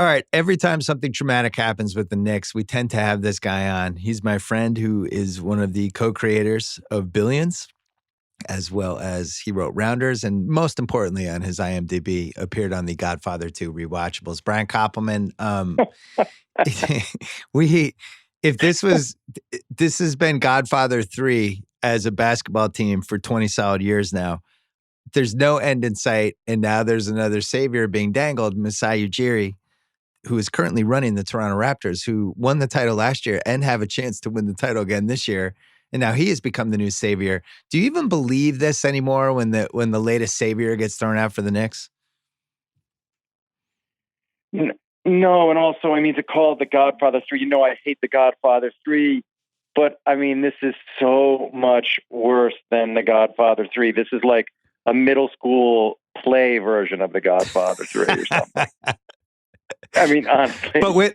All right. Every time something traumatic happens with the Knicks, we tend to have this guy on. He's my friend who is one of the co-creators of Billions, as well as he wrote Rounders, and most importantly on his IMDb, appeared on the Godfather 2 rewatchables. Brian Koppelman, this has been Godfather 3 as a basketball team for 20 solid years now. There's no end in sight, and now there's another savior being dangled, Masai Ujiri, who is currently running the Toronto Raptors, who won the title last year and have a chance to win the title again this year. And now he has become the new savior. Do you even believe this anymore when the latest savior gets thrown out for the Knicks? No, and also, I mean, to call it the Godfather 3, I hate the Godfather 3, but I mean, this is so much worse than the Godfather 3. This is like a middle school play version of the Godfather 3 or something. I mean, honestly. But with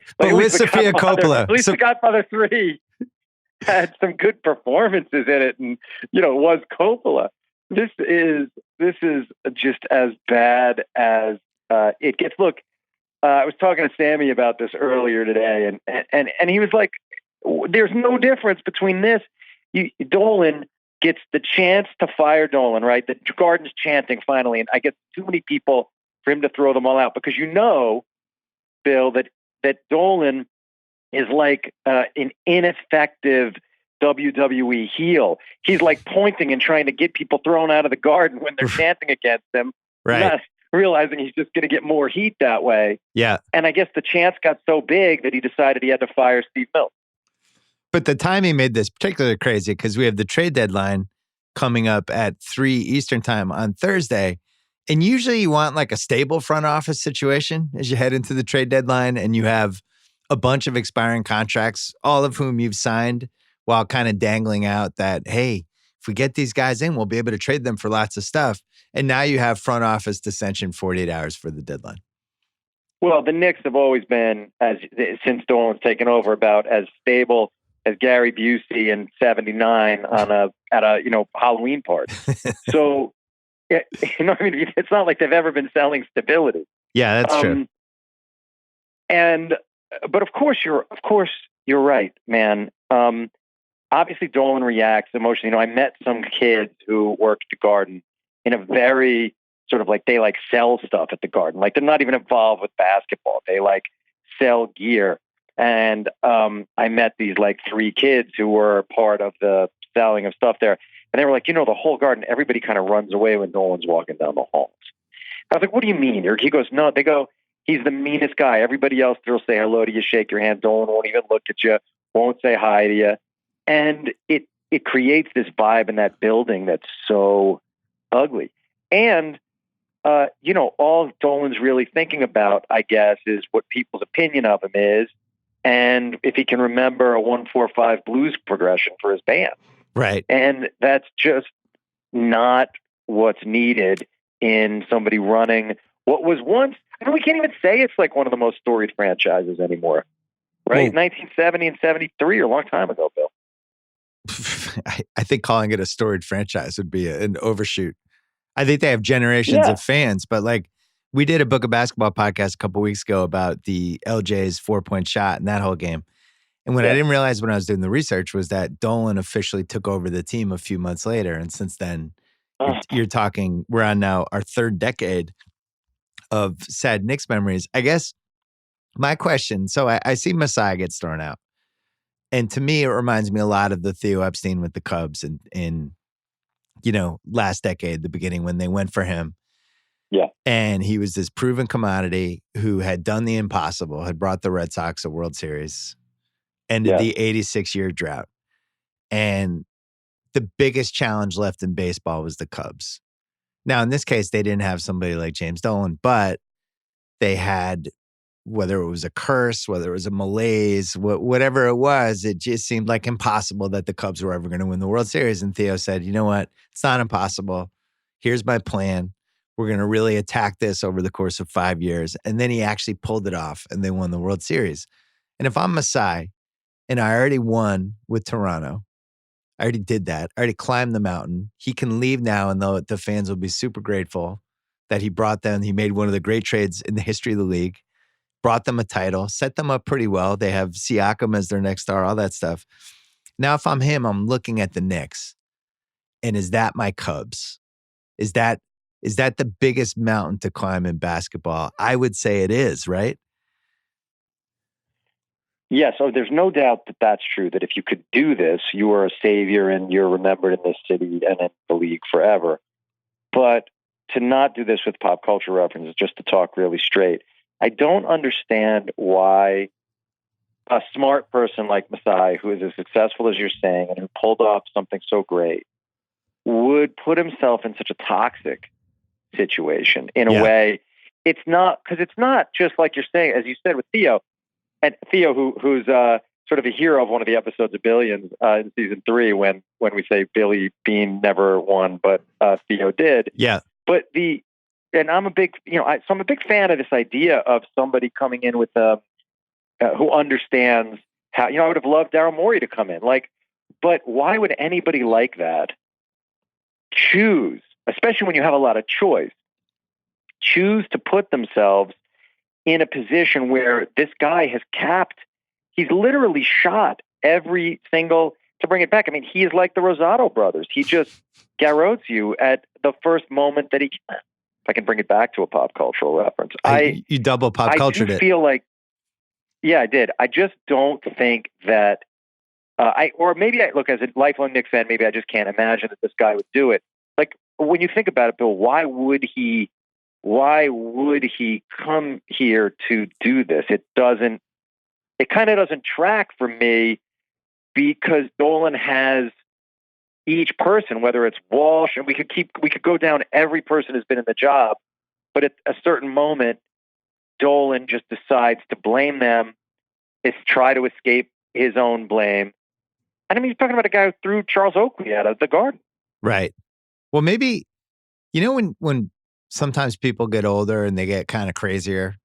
Sofia Coppola. At least the Godfather 3 had some good performances in it, and it was Coppola. This is just as bad as it gets. Look, I was talking to Sammy about this earlier today, and he was like, "There's no difference between this. Dolan gets the chance to fire Dolan, right? The Garden's chanting finally, and I get too many people for him to throw them all out because Bill, that Dolan is like an ineffective WWE heel. He's like pointing and trying to get people thrown out of the Garden when they're chanting against him, right? Not realizing he's just going to get more heat that way. Yeah. And I guess the chance got so big that he decided he had to fire Steve Mills. But the timing made this particularly crazy because we have the trade deadline coming up at 3 Eastern time on Thursday. And usually you want like a stable front office situation as you head into the trade deadline, and you have a bunch of expiring contracts, all of whom you've signed, while kind of dangling out that, hey, if we get these guys in, we'll be able to trade them for lots of stuff. And now you have front office dissension 48 hours for the deadline. Well, the Knicks have always been, since Dolan's taken over, about as stable as Gary Busey in '79 at a Halloween party. So, I mean, it's not like they've ever been selling stability. Yeah, that's true. But of course you're right, man. Obviously, Dolan reacts emotionally. I met some kids who worked at the Garden in a very sort of like, they like sell stuff at the Garden. Like, they're not even involved with basketball. They like sell gear. And I met these like 3 kids who were part of the selling of stuff there. And they were like, the whole Garden, everybody kind of runs away when Dolan's walking down the halls. I was like, what do you mean? He goes, no, they go, he's the meanest guy. Everybody else there will say hello to you, shake your hand. Dolan won't even look at you, won't say hi to you. And it creates this vibe in that building that's so ugly. And, all Dolan's really thinking about, I guess, is what people's opinion of him is. And if he can remember a 1-4-5 blues progression for his band. Right. And that's just not what's needed in somebody running what was once, we can't even say it's like one of the most storied franchises anymore. Right? Well, 1970 and 73, a long time ago, Bill. I think calling it a storied franchise would be an overshoot. I think they have generations of fans, but like, we did a Book of Basketball podcast a couple weeks ago about the LJ's 4-point shot in that whole game. And what I didn't realize when I was doing the research was that Dolan officially took over the team a few months later. And since then, you're talking, we're on now our 3rd decade of sad Knicks memories. I guess my question, so I see Masai gets thrown out. And to me, it reminds me a lot of the Theo Epstein with the Cubs in last decade, the beginning when they went for him. Yeah. And he was this proven commodity who had done the impossible, had brought the Red Sox a World Series, ended the 86-year drought. And the biggest challenge left in baseball was the Cubs. Now, in this case, they didn't have somebody like James Dolan, but they had, whether it was a curse, whether it was a malaise, whatever it was, it just seemed like impossible that the Cubs were ever going to win the World Series. And Theo said, you know what? It's not impossible. Here's my plan. We're going to really attack this over the course of 5 years. And then he actually pulled it off and they won the World Series. And if I'm Masai and I already won with Toronto, I already did that. I already climbed the mountain. He can leave now and the fans will be super grateful that he brought them. He made one of the great trades in the history of the league. brought them a title, set them up pretty well. They have Siakam as their next star, all that stuff. Now, if I'm him, I'm looking at the Knicks, and is that my Cubs? Is that the biggest mountain to climb in basketball? I would say it is, right? Yeah, so there's no doubt that that's true, that if you could do this, you are a savior and you're remembered in this city and in the league forever. But to not do this with pop culture references, just to talk really straight, I don't understand why a smart person like Masai, who is as successful as you're saying and who pulled off something so great, would put himself in such a toxic situation in a way. It's not, because it's not just like you're saying, as you said with Theo, and Theo, who's sort of a hero of one of the episodes of Billions in season 3, when we say Billy Bean never won, but Theo did. Yeah. But and I'm a big, so I'm a big fan of this idea of somebody coming in with who understands how, I would have loved Daryl Morey to come in, but why would anybody like that choose, especially when you have a lot of choice, choose to put themselves in a position where this guy has he's literally shot every single, to bring it back, I mean, he is like the Rosado brothers. He just garrotes you at the first moment that he can. If I can bring it back to a pop cultural reference. You double pop cultured it. I feel like, yeah, I did. I just don't think that, or maybe look, as a lifelong Knicks fan, maybe I just can't imagine that this guy would do it. Like, when you think about it, Bill, why would he come here to do this? It kind of doesn't track for me, because Dolan has each person, whether it's Walsh, and we could go down every person who's been in the job, but at a certain moment, Dolan just decides to blame them, is try to escape his own blame. And I mean, you're talking about a guy who threw Charles Oakley out of the Garden. Right. Well, maybe, when sometimes people get older and they get kind of crazier,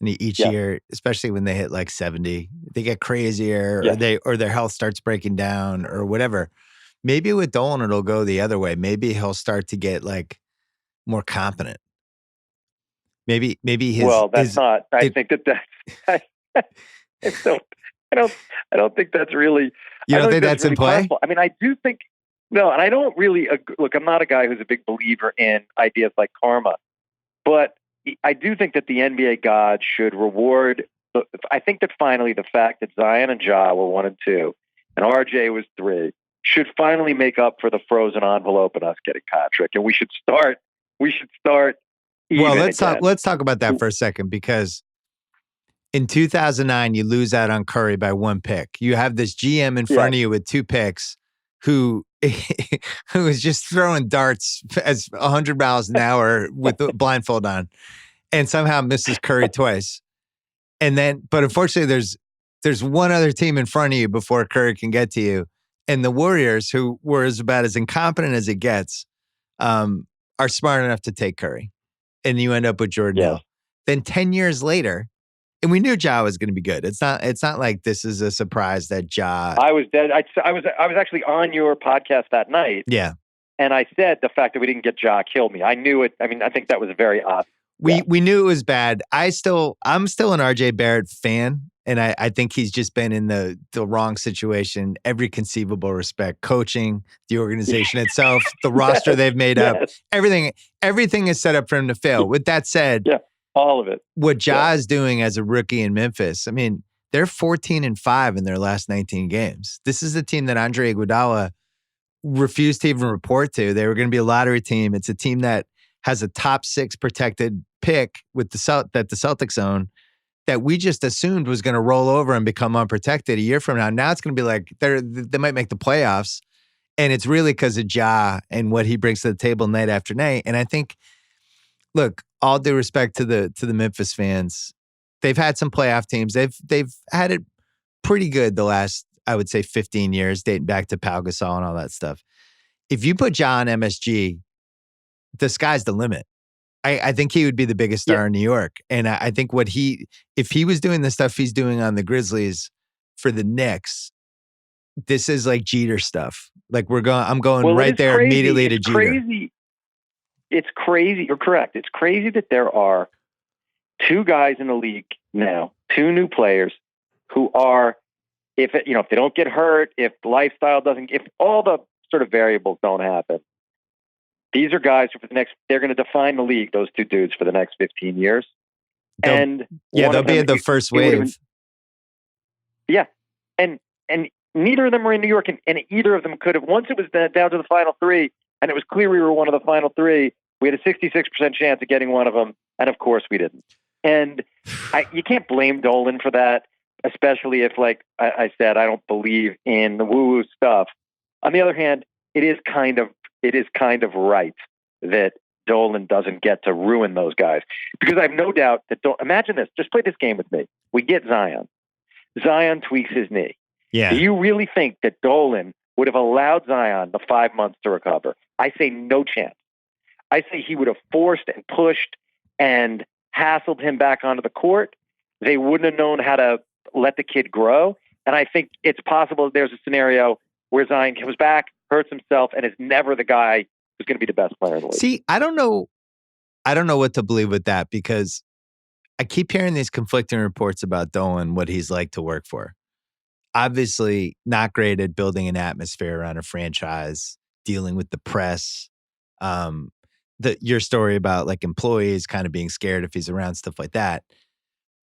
and each year, especially when they hit like 70, they get crazier, or their health starts breaking down or whatever. Maybe with Dolan, it'll go the other way. Maybe he'll start to get like more competent. Maybe that's not. I think that's. I don't think that's really. You don't think that's really in play? Possible. I mean, I do think. No, and I don't really look. I'm not a guy who's a big believer in ideas like karma, but I do think that the NBA gods should reward. I think that finally the fact that Zion and Ja were 1 and 2, and RJ was 3, should finally make up for the frozen envelope and us getting Patrick. And we should start. Well, let's talk about that for a second, because in 2009 you lose out on Curry by 1 pick. You have this GM in front of you with 2 picks who is just throwing darts as 100 miles an hour with the blindfold on, and somehow misses Curry twice. And then, but unfortunately, there's one other team in front of you before Curry can get to you, and the Warriors, who were about as incompetent as it gets, are smart enough to take Curry, and you end up with Jordan Hill. Then 10 years later. And we knew Ja was going to be good. It's not like this is a surprise that Ja. I was dead. I was actually on your podcast that night. Yeah. And I said the fact that we didn't get Ja killed me. I knew it. I mean, I think that was very odd. We knew it was bad. I'm still an RJ Barrett fan, and I think he's just been in the wrong situation, every conceivable respect. Coaching, the organization itself, the roster they've made up, everything is set up for him to fail. With that said, all of it. What Ja is doing as a rookie in Memphis, I mean, they're 14-5 in their last 19 games. This is a team that Andre Iguodala refused to even report to. They were going to be a lottery team. It's a team that has a top 6 protected pick with that the Celtics own, that we just assumed was going to roll over and become unprotected a year from now. Now it's going to be like they might make the playoffs, and it's really because of Ja and what he brings to the table night after night. And I think, look, all due respect to the Memphis fans, they've had some playoff teams. They've had it pretty good the last, I would say, 15 years, dating back to Pau Gasol and all that stuff. If you put Ja on MSG, the sky's the limit. I think he would be the biggest star in New York. And I think if he was doing the stuff he's doing on the Grizzlies for the Knicks, this is like Jeter stuff. Like I'm going right there immediately to Jeter. It's crazy. You're correct. It's crazy that there are two guys in the league now, two new players who are, if they don't get hurt, if lifestyle doesn't, if all the sort of variables don't happen, these are guys who they're going to define the league, those two dudes, for the next 15 years. They'll be in the first wave. And neither of them were in New York, and either of them could have, once it was down to the final three, and it was clear we were one of the final three, we had a 66% chance of getting one of them, and of course we didn't. And you can't blame Dolan for that, especially if, like I said, I don't believe in the woo-woo stuff. On the other hand, it is kind of right that Dolan doesn't get to ruin those guys, because I have no doubt that imagine this. Just play this game with me. We get Zion. Zion tweaks his knee. Yeah. Do you really think that Dolan would have allowed Zion the 5 months to recover? I say no chance. I say he would have forced and pushed and hassled him back onto the court. They wouldn't have known how to let the kid grow. And I think it's possible that there's a scenario where Zion comes back, hurts himself, and is never the guy who's going to be the best player in the league. See, I don't know what to believe with that, because I keep hearing these conflicting reports about Dolan, what he's like to work for. Obviously, not great at building an atmosphere around a franchise, dealing with the press. Your story about like employees kind of being scared if he's around, stuff like that.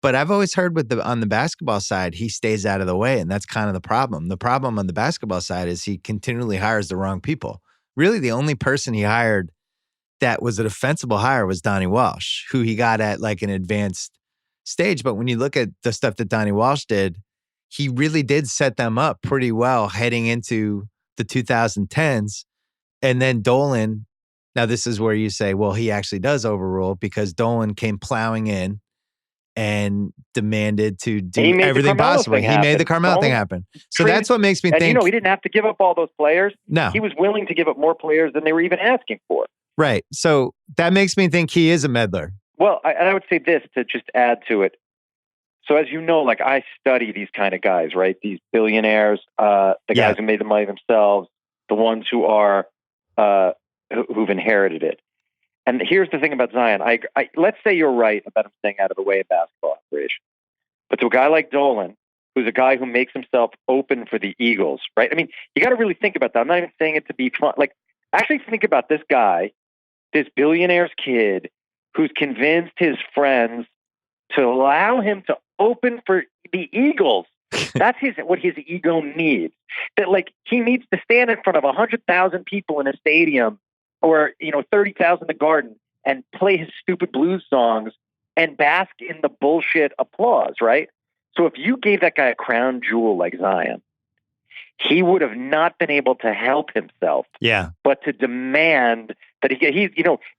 But I've always heard on the basketball side, he stays out of the way, and that's kind of the problem. The problem on the basketball side is he continually hires the wrong people. Really, the only person he hired that was a defensible hire was Donnie Walsh, who he got at like an advanced stage. But when you look at the stuff that Donnie Walsh did, he really did set them up pretty well heading into the 2010s. And then Dolan, now this is where you say, well, he actually does overrule, because Dolan came plowing in and demanded to do everything possible. He made the Carmelo thing happen. So that's what makes me think. He didn't have to give up all those players. No. He was willing to give up more players than they were even asking for. Right. So that makes me think he is a meddler. Well, I would say this to just add to it. So as you know, like, I study these kind of guys, right? These billionaires, the guys who made the money themselves, the ones who are who've inherited it. And here's the thing about Zion. Let's say you're right about him staying out of the way of basketball operation. But to a guy like Dolan, who's a guy who makes himself open for the Eagles, right? I mean, you got to really think about that. I'm not even saying it to be fun. Like, actually think about this guy, this billionaire's kid, who's convinced his friends to allow him to open for the Eagles. That's what his ego needs. That, like, he needs to stand in front of 100,000 people in a stadium, or 30,000 in the Garden, and play his stupid blues songs and bask in the bullshit applause, right? So if you gave that guy a crown jewel like Zion, he would have not been able to help himself. Yeah. But to demand that he's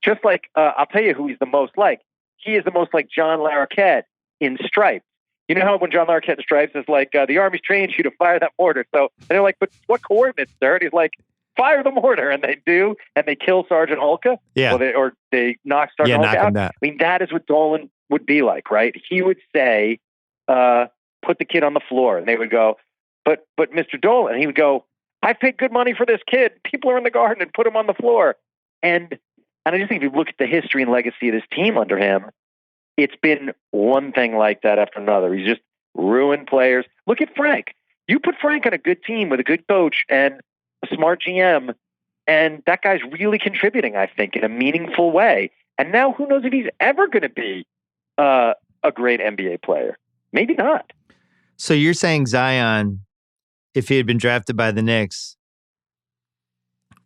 just like, I'll tell you who he's the most like. He is the most like John Larroquette in Stripes. You know how when John Larroquette in Stripes is like, the Army's trained you to fire that mortar. So, and they're like, but what coordinates, sir? And he's like, fire the mortar. And they do, and they kill Sergeant Hulka. Yeah. Or they knock Sergeant Hulka out. I mean, that is what Dolan would be like, right? He would say, put the kid on the floor. And they would go, but Mr. Dolan, and he would go, I paid good money for this kid. People are in the Garden, and put him on the floor. And I just think if you look at the history and legacy of this team under him, it's been one thing like that after another. He's just ruined players. Look at Frank. You put Frank on a good team with a good coach and a smart GM, and that guy's really contributing, I think, in a meaningful way. And now who knows if he's ever going to be a great NBA player. Maybe not. So you're saying Zion, if he had been drafted by the Knicks,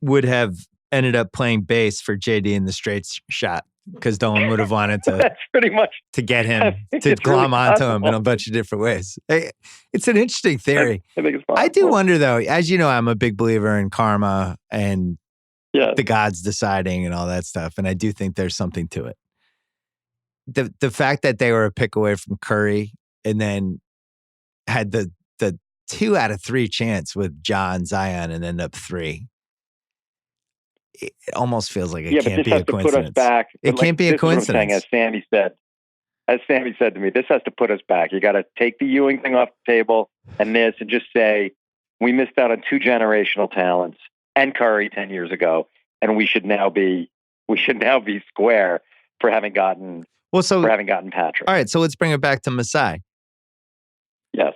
would have ended up playing bass for JD in the straight shot, because Dolan would have wanted to That's pretty much to get him to glom onto him in a bunch of different ways. It's an interesting theory. I think it's possible. I do wonder, though, as you know, I'm a big believer in karma and the gods deciding and all that stuff, and I do think there's something to it. The fact that they were a pick away from Curry and then had the 2 out of 3 chance with John Zion and end up 3. It almost feels like it can't be a coincidence. It can't be a coincidence. As Sammy said to me, this has to put us back. You got to take the Ewing thing off the table and just say, we missed out on 2 generational talents and Curry 10 years ago, and we should now be square for having gotten Well, so for having gotten Patrick. All right, so let's bring it back to Masai. Yes.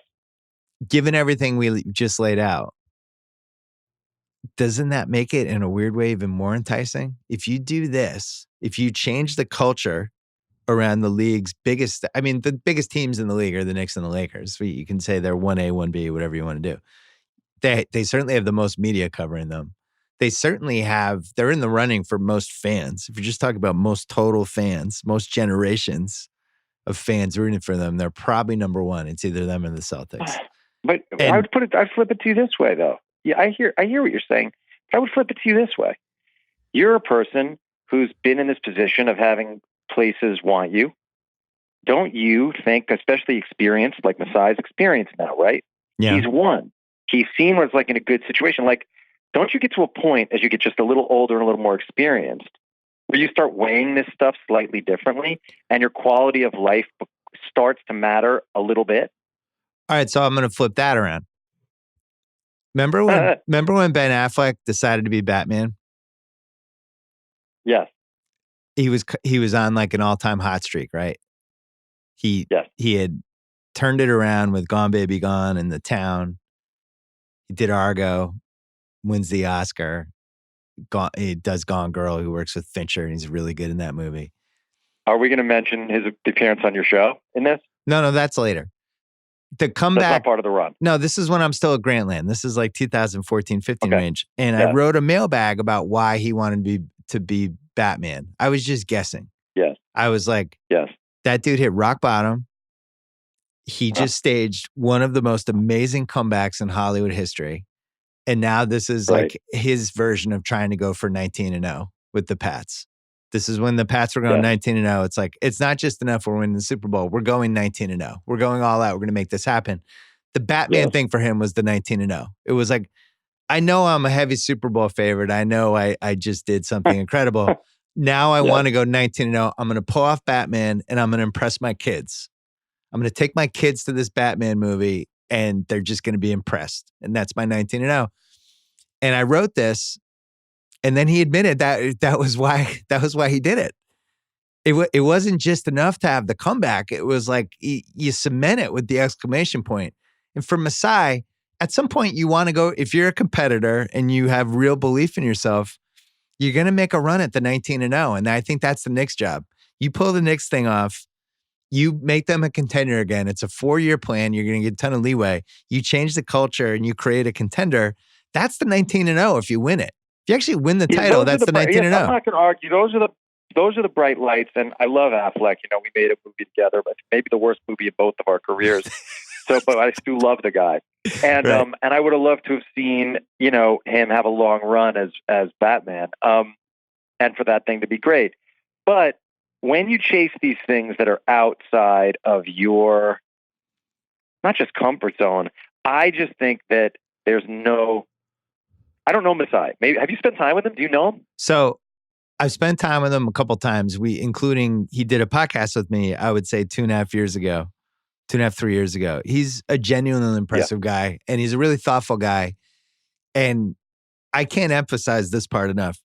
Given everything we just laid out, doesn't that make it in a weird way even more enticing? If you do this, if you change the culture around the league's biggest, I mean, the biggest teams in the league are the Knicks and the Lakers. You can say they're 1A, 1B, whatever you want to do. They certainly have the most media covering them. They certainly they're in the running for most fans. If you're just talking about most total fans, most generations of fans rooting for them, they're probably number one. It's either them or the Celtics. But I'd flip it to you this way, though. Yeah, I hear what you're saying. But I would flip it to you this way. You're a person who's been in this position of having places want you. Don't you think, especially experienced, like Masai's experienced now, right? Yeah. He's won. He's seen what's like in a good situation. Like, don't you get to a point as you get just a little older and a little more experienced where you start weighing this stuff slightly differently and your quality of life starts to matter a little bit? All right, so I'm going to flip that around. Remember when Ben Affleck decided to be Batman? Yes. He was on like an all-time hot streak, right? He had turned it around with Gone Baby Gone and The Town. He did Argo, wins the Oscar. He does Gone Girl, who works with Fincher, and he's really good in that movie. Are we going to mention his appearance on your show in this? No, that's later. The comeback. That's not part of the run. No, this is when I'm still at Grantland. This is like 2014-15 range. And I wrote a mailbag about why he wanted to be Batman. I was just guessing. Yes. I was like, that dude hit rock bottom. He just staged one of the most amazing comebacks in Hollywood history. And now this is like his version of trying to go for 19-0 with the Pats. This is when the Pats were going 19-0. It's like, it's not just enough we're winning the Super Bowl. We're going 19-0. We're going all out. We're going to make this happen. The Batman thing for him was the 19-0. It was like, I know I'm a heavy Super Bowl favorite. I know I just did something incredible. Now I want to go 19-0. I'm going to pull off Batman and I'm going to impress my kids. I'm going to take my kids to this Batman movie and they're just going to be impressed. And that's my 19-0. And I wrote this, and then he admitted that was why he did it. It wasn't just enough to have the comeback. It was like you cement it with the exclamation point. And for Masai, at some point you want to go, if you're a competitor and you have real belief in yourself, you're going to make a run at the 19-0. And I think that's the Knicks' job. You pull the Knicks thing off. You make them a contender again. It's a 4-year plan. You're going to get a ton of leeway. You change the culture and you create a contender. That's the 19-0 if you win it. If you actually win the title, that's the 19-0. I'm not going to argue. Those are the bright lights. And I love Affleck. You know, we made a movie together, but maybe the worst movie in both of our careers. But I still love the guy. And and I would have loved to have seen, you know, him have a long run as Batman. And for that thing to be great. But when you chase these things that are outside of your, not just comfort zone, I just think that there's no, I don't know Masai. Maybe, have you spent time with him? Do you know him? So I've spent time with him a couple times. Including he did a podcast with me, I would say 2.5 years ago, 3 years ago. He's a genuinely impressive guy, and he's a really thoughtful guy. And I can't emphasize this part enough.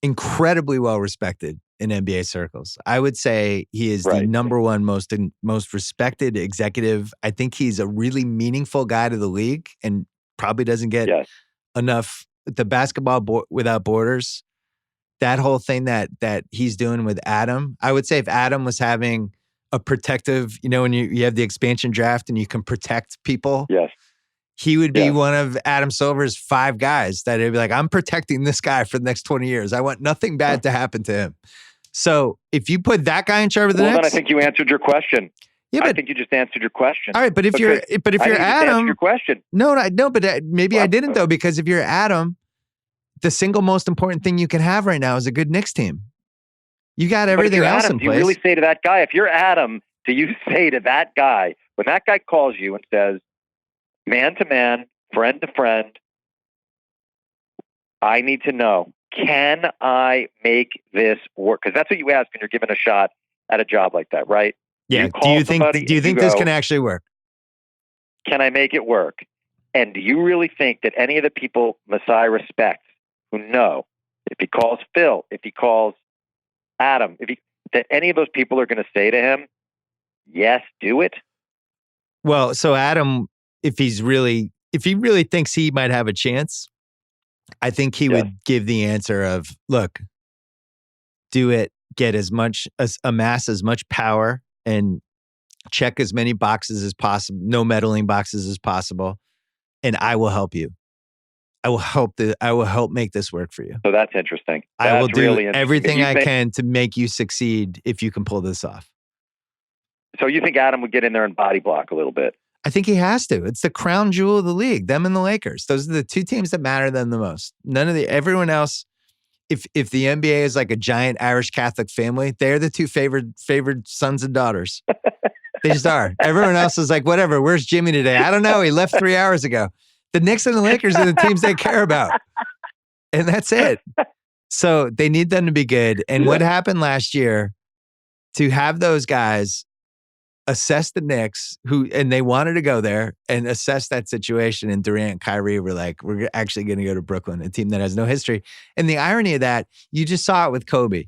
Incredibly well respected in NBA circles. I would say he is the number one most respected executive. I think he's a really meaningful guy to the league and probably doesn't get enough. The basketball without borders, that whole thing that he's doing with Adam. I would say if Adam was having a protective, you know, when you have the expansion draft and you can protect people. He would be one of Adam Silver's 5 guys that would be like, I'm protecting this guy for the next 20 years. I want nothing bad to happen to him. So if you put that guy in charge of the Knicks, then I think you answered your question. Yeah, but, I think you just answered your question. All right, but if you're Adam, your question. No, but maybe I didn't though, because if you're Adam, the single most important thing you can have right now is a good Knicks team. You got everything else in place. Do you really say to that guy, if you're Adam, do you say to that guy, when that guy calls you and says, man to man, friend to friend, I need to know, can I make this work? Because that's what you ask when you're given a shot at a job like that, right? Yeah. Do you think this can actually work? Can I make it work? And do you really think that any of the people Masai respects, who know, if he calls Phil, if he calls Adam, if that any of those people are going to say to him, yes, do it? Well, so Adam, if he really thinks he might have a chance, I think he would give the answer of, look, do it, amass as much power and check as many boxes as possible, no meddling boxes as possible, and I will help you. I will help make this work for you. So that's interesting. I will do everything I can to make you succeed if you can pull this off. So you think Adam would get in there and body block a little bit? I think he has to. It's the crown jewel of the league, them and the Lakers. Those are the two teams that matter them the most. Everyone else, if the NBA is like a giant Irish Catholic family, they're the two favored sons and daughters. They just are. Everyone else is like, whatever, where's Jimmy today? I don't know. He left 3 hours ago. The Knicks and the Lakers are the teams they care about. And that's it. So they need them to be good. And what happened last year, to have those guys assess the Knicks, and they wanted to go there and assess that situation, and Durant and Kyrie were like, we're actually going to go to Brooklyn, a team that has no history. And the irony of that, you just saw it with Kobe.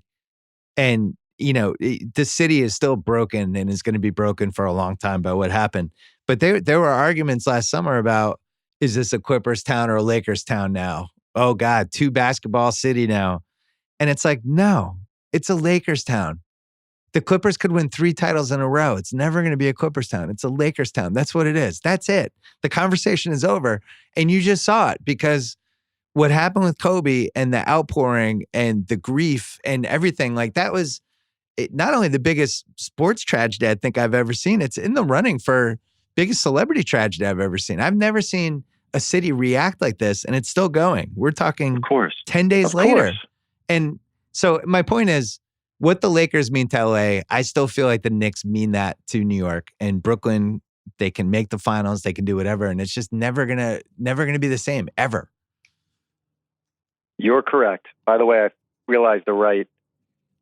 And, the city is still broken and is going to be broken for a long time by what happened. But there were arguments last summer about, is this a Clippers town or a Lakers town now? Oh God, 2 basketball city now. And it's like, no, it's a Lakers town. The Clippers could win 3 titles in a row. It's never going to be a Clippers town. It's a Lakers town. That's what it is. That's it. The conversation is over. And you just saw it, because what happened with Kobe and the outpouring and the grief and everything, like that was not only the biggest sports tragedy I think I've ever seen, it's in the running for biggest celebrity tragedy I've ever seen. I've never seen a city react like this, and it's still going. We're talking 10 days later. And so my point is, what the Lakers mean to LA, I still feel like the Knicks mean that to New York. And Brooklyn, they can make the finals, they can do whatever, and it's just never gonna be the same, ever. You're correct. By the way, I realized the right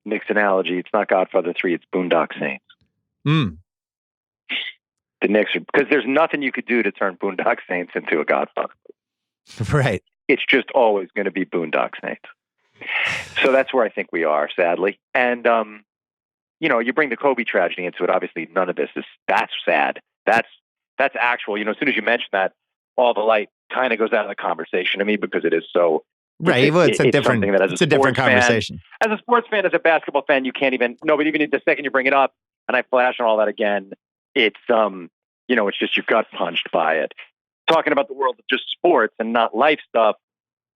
Knicks analogy. It's not Godfather 3, it's Boondock Saints. The Knicks are, because there's nothing you could do to turn Boondock Saints into a Godfather. Right. It's just always going to be Boondock Saints. So that's where I think we are, sadly. And, you bring the Kobe tragedy into it. Obviously, none of this that's sad. That's actual. As soon as you mention that, all the light kind of goes out of the conversation to me, because it is so. Right. Well, it's a different conversation. As a sports fan, as a basketball fan, you can't even, but even the second you bring it up and I flash on all that again, it's, it's just, you've got punched by it. Talking about the world of just sports and not life stuff,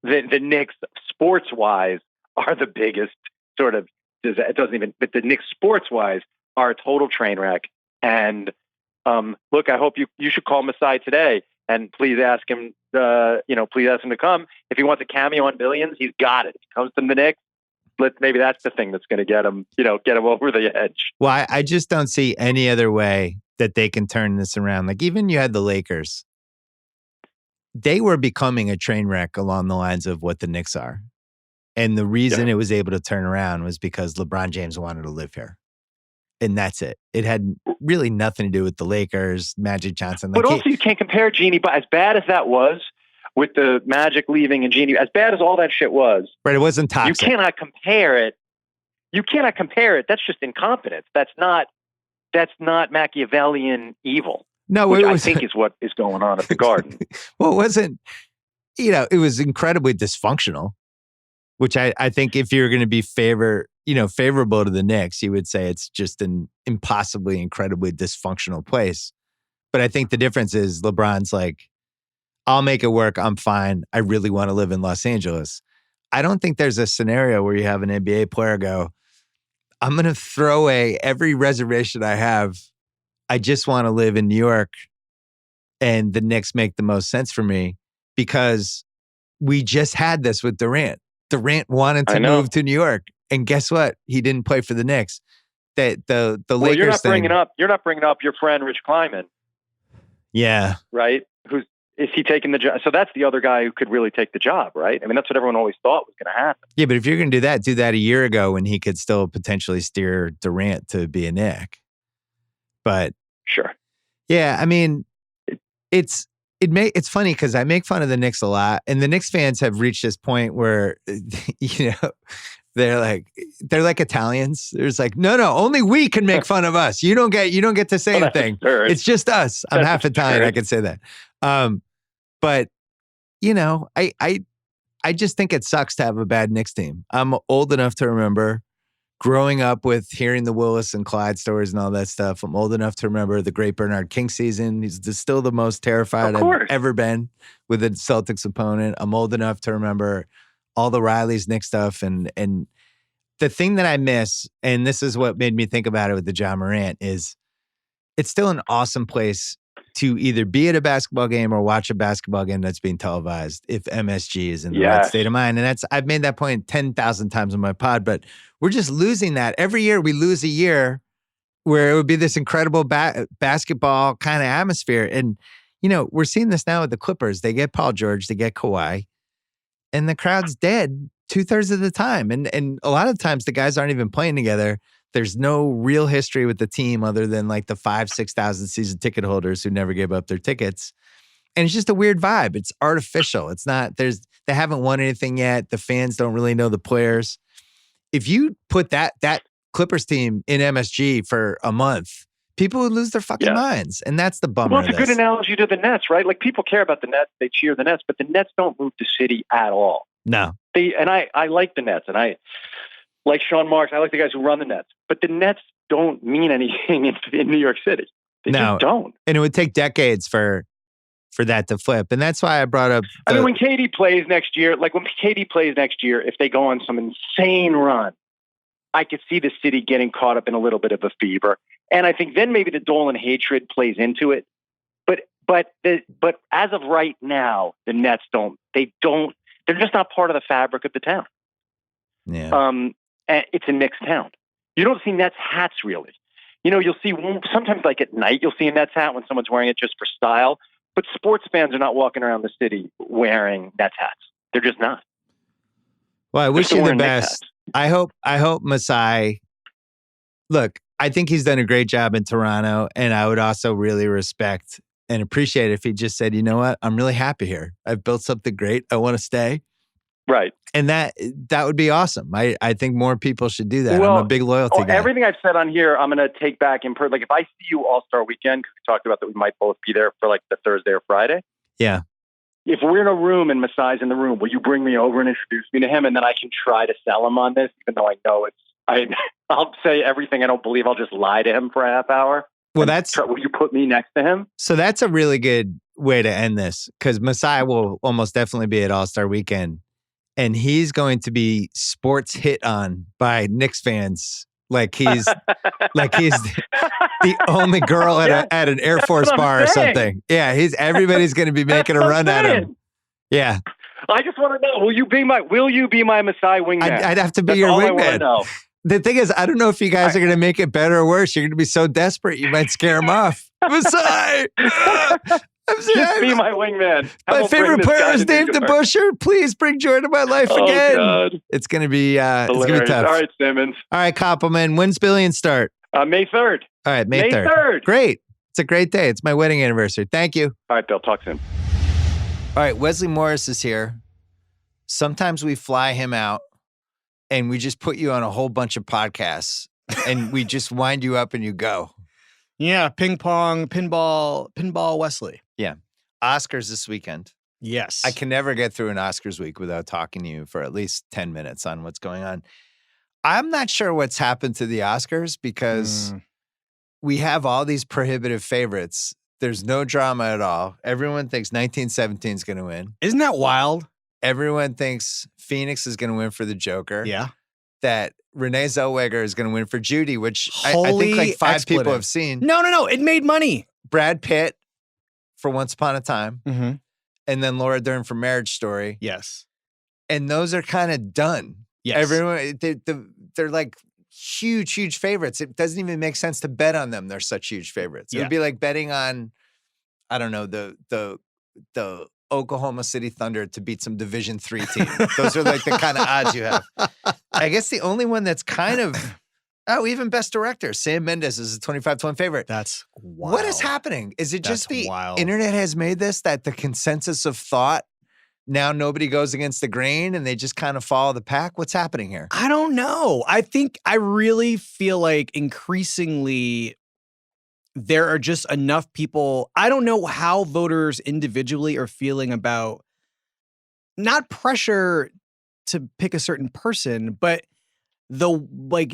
the Knicks, sports-wise, are the biggest sort of, but the Knicks, sports-wise, are a total train wreck. And look, I hope you should call Masai today and please ask him, to come. If he wants a cameo on Billions, he's got it. If he comes to the Knicks, maybe that's the thing that's going to get him over the edge. Well, I just don't see any other way that they can turn this around. Like, even you had the Lakers. They were becoming a train wreck along the lines of what the Knicks are. And the reason it was able to turn around was because LeBron James wanted to live here. And that's it. It had really nothing to do with the Lakers, Magic Johnson. But also, you can't compare Jeannie, but as bad as that was, with the Magic leaving and Jeannie, as bad as all that shit was. Right, it wasn't toxic. You cannot compare it. That's just incompetence. That's not Machiavellian evil. No, which I think is what is going on at the Garden. Well, it wasn't, it was incredibly dysfunctional, which I think if you're going to be favorable to the Knicks, you would say it's just an impossibly, incredibly dysfunctional place. But I think the difference is LeBron's like, I'll make it work. I'm fine. I really want to live in Los Angeles. I don't think there's a scenario where you have an NBA player go, I'm going to throw away every reservation I have. I just want to live in New York, and the Knicks make the most sense for me, because we just had this with Durant. Durant wanted to move to New York, and guess what? He didn't play for the Knicks. The Lakers you're not thing. You're not bringing up your friend Rich Kleiman. Yeah. Right. Is he taking the job? So that's the other guy who could really take the job, right? I mean, that's what everyone always thought was going to happen. Yeah, but if you're going to do that a year ago when he could still potentially steer Durant to be a Knick. But sure. Yeah, I mean, it's funny because I make fun of the Knicks a lot, and the Knicks fans have reached this point where, they're like Italians. There's like, no, only we can make fun of us. You don't get to say anything. It's just us. I'm half Italian. I can say that. But you know, I just think it sucks to have a bad Knicks team. I'm old enough to remember growing up with hearing the Willis and Clyde stories and all that stuff. I'm old enough to remember the great Bernard King season. He's still the most terrified I've ever been with a Celtics opponent. I'm old enough to remember all the Riley's Knicks stuff. And the thing that I miss, and this is what made me think about it with the John Morant, is it's still an awesome place to either be at a basketball game or watch a basketball game that's being televised if MSG is in the right state of mind. And I've made that point 10,000 times on my pod, but we're just losing that. Every year we lose a year where it would be this incredible basketball kind of atmosphere. And, you know, we're seeing this now with the Clippers. They get Paul George, they get Kawhi, and the crowd's dead 2/3 of the time. And a lot of times the guys aren't even playing together. There's no real history with the team other than like the 5,000-6,000 season ticket holders who never gave up their tickets. And it's just a weird vibe. It's artificial. It's not, they haven't won anything yet. The fans don't really know the players. If you put that Clippers team in MSG for a month, people would lose their fucking minds. And that's the bummer. Well, it's a good analogy to the Nets, right? Like people care about the Nets. They cheer the Nets, but the Nets don't move the city at all. No. I like the Nets, and I like Sean Marks. I like the guys who run the Nets, but the Nets don't mean anything in New York City. They just don't. And it would take decades for that to flip. And that's why I brought up. I mean, when KD plays next year, if they go on some insane run, I could see the city getting caught up in a little bit of a fever. And I think then maybe the Dolan hatred plays into it. But as of right now, the Nets they're just not part of the fabric of the town. Yeah. It's a Knicks town. You don't see Nets hats really. You know, you'll see sometimes like at night, you'll see a Nets hat when someone's wearing it just for style. But sports fans are not walking around the city wearing Nets hats. They're just not. Well, I wish you the best. I hope Masai. Look, I think he's done a great job in Toronto, and I would also really respect and appreciate it if he just said, you know what, I'm really happy here. I've built something great. I want to stay. Right. And that would be awesome. I think more people should do that. Well, I'm a big loyalty guy. Everything I've said on here, I'm going to take back in like if I see you All-Star Weekend, because we talked about that we might both be there for like the Thursday or Friday. Yeah. If we're in a room and Masai's in the room, will you bring me over and introduce me to him? And then I can try to sell him on this, even though I know I'll say everything I don't believe. I'll just lie to him for a half hour. Well, will you put me next to him? So that's a really good way to end this, because Masai will almost definitely be at All-Star Weekend. And he's going to be sports hit on by Knicks fans, like he's the only girl at an Air Force bar or something. Yeah, everybody's going to be making a run at him. Yeah. I just want to know: will you be my Masai wingman? I'd have to be your wingman. The thing is, I don't know if you guys are going to make it better or worse. You're going to be so desperate, you might scare him off. Masai. Just be my wingman. My favorite player is Dave DeBuscher. Please bring joy to my life again. God. It's gonna be tough. All right, Simmons. All right, Koppelman. When's Billions start? May 3rd. All right, May 3rd. Great. It's a great day. It's my wedding anniversary. Thank you. All right, Bill. Talk soon. All right, Wesley Morris is here. Sometimes we fly him out and we just put you on a whole bunch of podcasts and we just wind you up and you go. Yeah, ping pong, pinball Wesley. Yeah. Oscars this weekend. Yes. I can never get through an Oscars week without talking to you for at least 10 minutes on what's going on. I'm not sure what's happened to the Oscars because we have all these prohibitive favorites. There's no drama at all. Everyone thinks 1917 is going to win. Isn't that wild? Everyone thinks Phoenix is going to win for the Joker. Yeah. That Renee Zellweger is going to win for Judy, which I think like 5 people have seen. No. It made money. Brad Pitt for Once Upon a Time. Mm-hmm. And then Laura Dern for Marriage Story. Yes. And those are kind of done. Yes. Everyone, they're like huge favorites. It doesn't even make sense to bet on them. They're such huge favorites. It would be like betting on, I don't know, the Oklahoma City Thunder to beat some Division III team. Those are like the kind of odds you have. I guess the only one that's kind of, even Best Director, Sam Mendes is a 25-to-1 favorite. That's wild. What is happening? Is it just the internet has made this, that the consensus of thought now nobody goes against the grain and they just kind of follow the pack? What's happening here? I don't know. I really feel like increasingly there are just enough people. I don't know how voters individually are feeling about not pressure to pick a certain person, but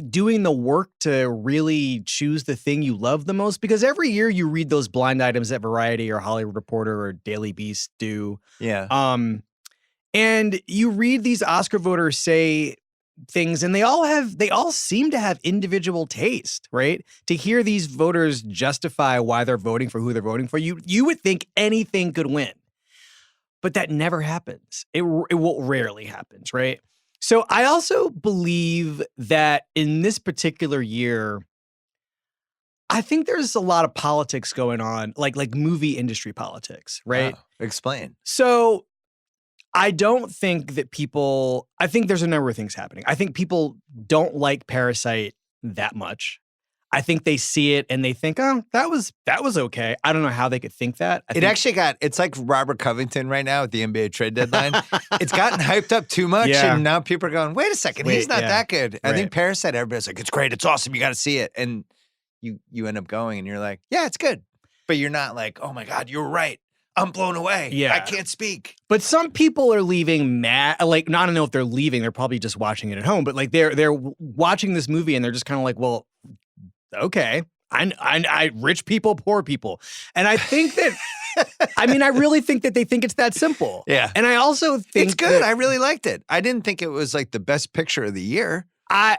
doing the work to really choose the thing you love the most. Because every year you read those blind items that Variety or Hollywood Reporter or Daily Beast do. Yeah. And you read these Oscar voters say things, and they all seem to have individual taste, right? To hear these voters justify why they're voting for who they're voting for, you would think anything could win. But that never happens. It rarely happens, right? So I also believe that in this particular year, I think there's a lot of politics going on, like movie industry politics, right? Oh, explain. So I don't think that I think there's a number of things happening. I think people don't like Parasite that much. I think they see it and they think, oh, that was okay. I don't know how they could think that. It's like Robert Covington right now at the NBA trade deadline. It's gotten hyped up too much. Yeah. And now people are going, wait a second, he's not that good. I Right. think Parasite, everybody's like, it's great. It's awesome. You got to see it. And you end up going and you're like, yeah, it's good. But you're not like, oh my God, you're right. I'm blown away. Yeah. I can't speak. But some people are leaving mad. Like, I don't know if they're leaving. They're probably just watching it at home. But like they're watching this movie and they're just kind of like, well, okay. I rich people, poor people. And I think that, I really think that they think it's that simple. Yeah. And I also think It's good. I really liked it. I didn't think it was like the best picture of the year. I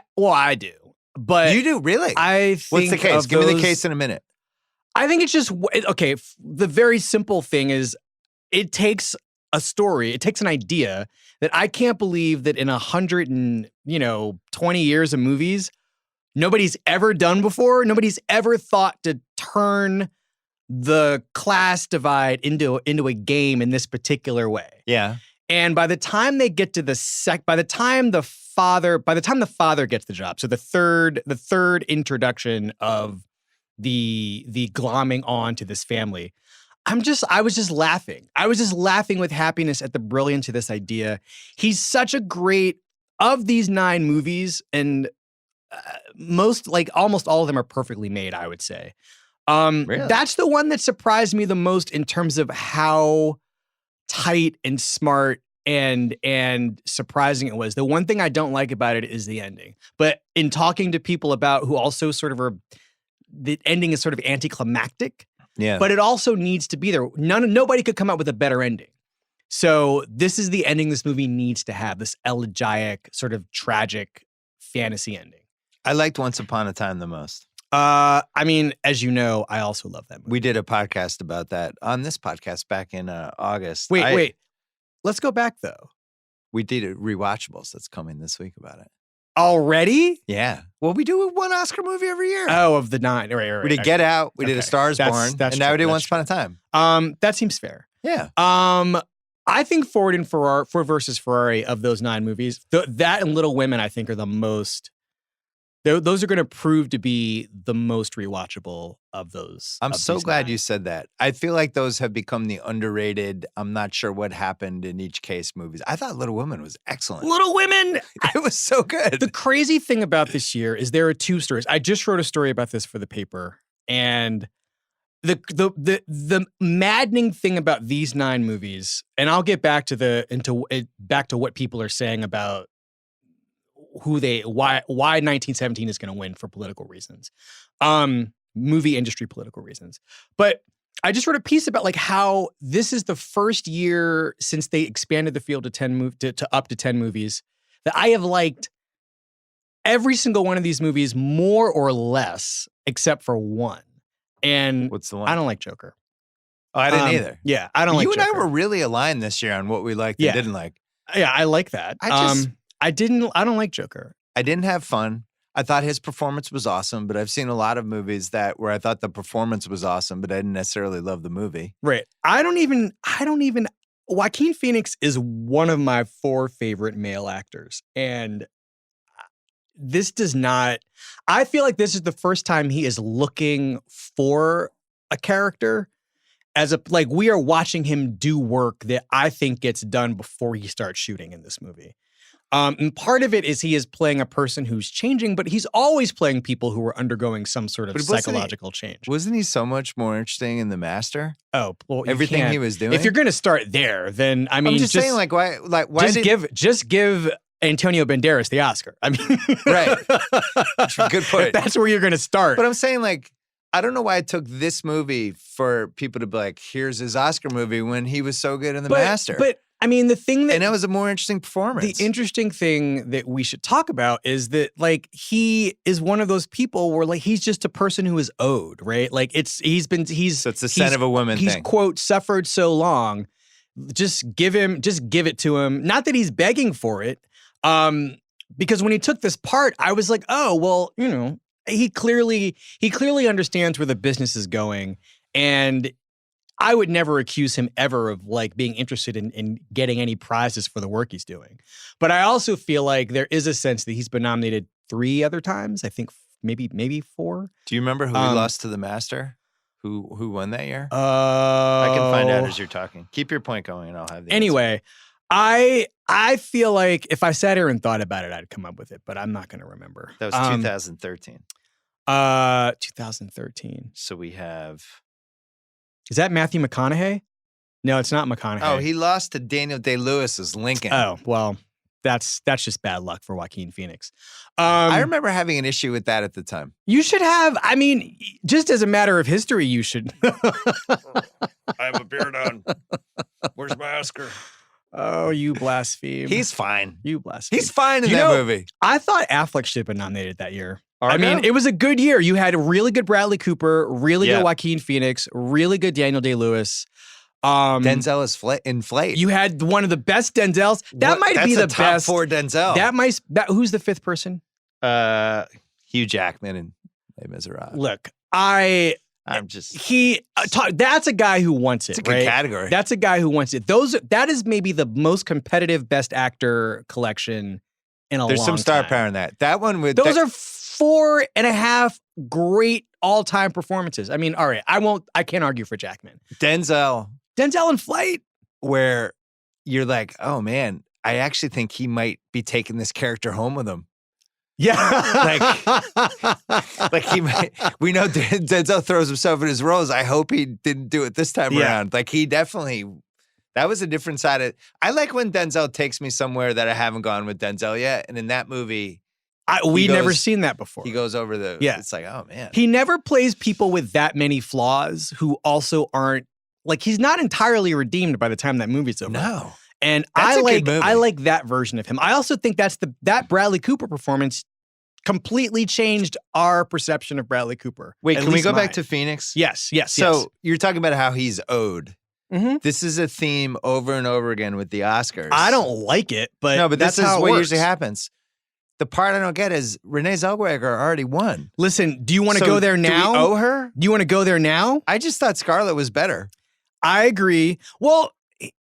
do. But You do? Really? I think What's the case? Give me the case in a minute. I think it's just, okay, the very simple thing is it takes a story, it takes an idea that I can't believe that in 120 years of movies, nobody's ever done before. Nobody's ever thought to turn the class divide into a game in this particular way. Yeah. And by the time they get to by the time the father gets the job, so the third introduction of the glomming on to this family, I was just laughing. I was just laughing with happiness at the brilliance of this idea. He's such a great, of these 9 movies, and almost all of them are perfectly made, I would say. Really? That's the one that surprised me the most in terms of how tight and smart and surprising it was. The one thing I don't like about it is the ending. But in talking to people about who also sort of are, the ending is sort of anticlimactic. Yeah. But it also needs to be there. Nobody could come up with a better ending. So this is the ending this movie needs to have, this elegiac, sort of tragic fantasy ending. I liked Once Upon a Time the most. As you know, I also love that movie. We did a podcast about that on this podcast back in August. Wait. Let's go back, though. We did a Rewatchables that's coming this week about it. Already? Yeah. Well, we do one Oscar movie every year. Oh, of the 9. Right. We did Get Out. We did A Star is Born. That's and now true. we did That's Once Upon a Time. That seems fair. Yeah. I think Ford versus Ferrari, of those 9 movies, that and Little Women, I think, are the most. Those are going to prove to be the most rewatchable of those. I'm so glad 9. you said that. I feel like those have become the underrated, I'm not sure what happened in each case movies. I thought Little Women was excellent. Little Women! It was so good. The crazy thing about this year is there are 2 stories. I just wrote a story about this for the paper, and the maddening thing about these 9 movies, and I'll get back to back to what people are saying about why 1917 is going to win for political reasons, movie industry political reasons. But I just wrote a piece about like how this is the first year since they expanded the field to up to 10 movies that I have liked every single one of these movies more or less, except for one. And what's the one? I don't like Joker. Oh, I didn't either. Yeah, I don't like Joker. You and I were really aligned this year on what we liked and didn't like. Yeah, I like that. I don't like Joker. I didn't have fun. I thought his performance was awesome, but I've seen a lot of movies where I thought the performance was awesome, but I didn't necessarily love the movie. Right. Joaquin Phoenix is one of my 4 favorite male actors. And I feel like this is the first time he is looking for a character. we are watching him do work that I think gets done before he starts shooting in this movie. And part of it is he is playing a person who's changing, but he's always playing people who are undergoing some sort of psychological change. Wasn't he so much more interesting in The Master? Oh, well, everything he was doing. If you're going to start there, then I mean, I'm just saying, why? Just give Antonio Banderas the Oscar. I mean, right? Good point. That's where you're going to start. But I'm saying, I don't know why it took this movie for people to be like, here's his Oscar movie when he was so good in The Master. But I mean, and that was a more interesting performance. The interesting thing that we should talk about is that he is one of those people where he's just a person who is owed, right? So it's the son of a woman thing. He's quote suffered so long. Just give it to him. Not that he's begging for it. Because when he took this part, I was like, oh, well, he clearly understands where the business is going. And I would never accuse him ever of being interested in getting any prizes for the work he's doing. But I also feel like there is a sense that he's been nominated 3 other times. I think maybe 4. Do you remember who he lost to The Master? Who won that year? I can find out as you're talking. Keep your point going and I'll have the Anyway, answer. I feel like if I sat here and thought about it, I'd come up with it, but I'm not going to remember. That was 2013. 2013. So we have... Is that Matthew McConaughey? No, it's not McConaughey. Oh, he lost to Daniel Day-Lewis as Lincoln. Oh, well, that's just bad luck for Joaquin Phoenix. I remember having an issue with that at the time. You should have. I mean, just as a matter of history, you should. I have a beard on. Where's my Oscar? Oh, you blaspheme. He's fine. You blaspheme. He's fine in that movie. I thought Affleck should have been nominated that year. I mean, it was a good year. You had a really good Bradley Cooper, really good Joaquin Phoenix, really good Daniel Day-Lewis. Denzel is in Flight. You had one of the best Denzels. That might be the top best. 4 Denzel. Who's the 5th person? Hugh Jackman in Les Miserables. Look, that's a guy who wants it. It's a good category. That's a guy who wants it. That is maybe the most competitive Best Actor collection in a long time. There's some star power in that. That one with those are 4.5 great all-time performances. I mean, all right, I can't argue for Jackman. Denzel in Flight, where you're like, oh man, I actually think he might be taking this character home with him. Yeah. He might. We know Denzel throws himself in his roles. I hope he didn't do it this time around. He definitely, that was a different side of, I like when Denzel takes me somewhere that I haven't gone with Denzel yet. And in that movie, we've never seen that before. He goes over it's like, oh man. He never plays people with that many flaws who also aren't, he's not entirely redeemed by the time that movie's over. No. And I like that version of him. I also think that Bradley Cooper performance completely changed our perception of Bradley Cooper. Wait, can we go back to Phoenix? Yes. So you're talking about how he's owed. Mm-hmm. This is a theme over and over again with the Oscars. I don't like it, but no, but that's this is how it what works. usually happens. The part I don't get is Renee Zellweger already won. Listen, do you want to go there now? Do we owe her? Do you want to go there now? I just thought Scarlett was better. I agree. Well,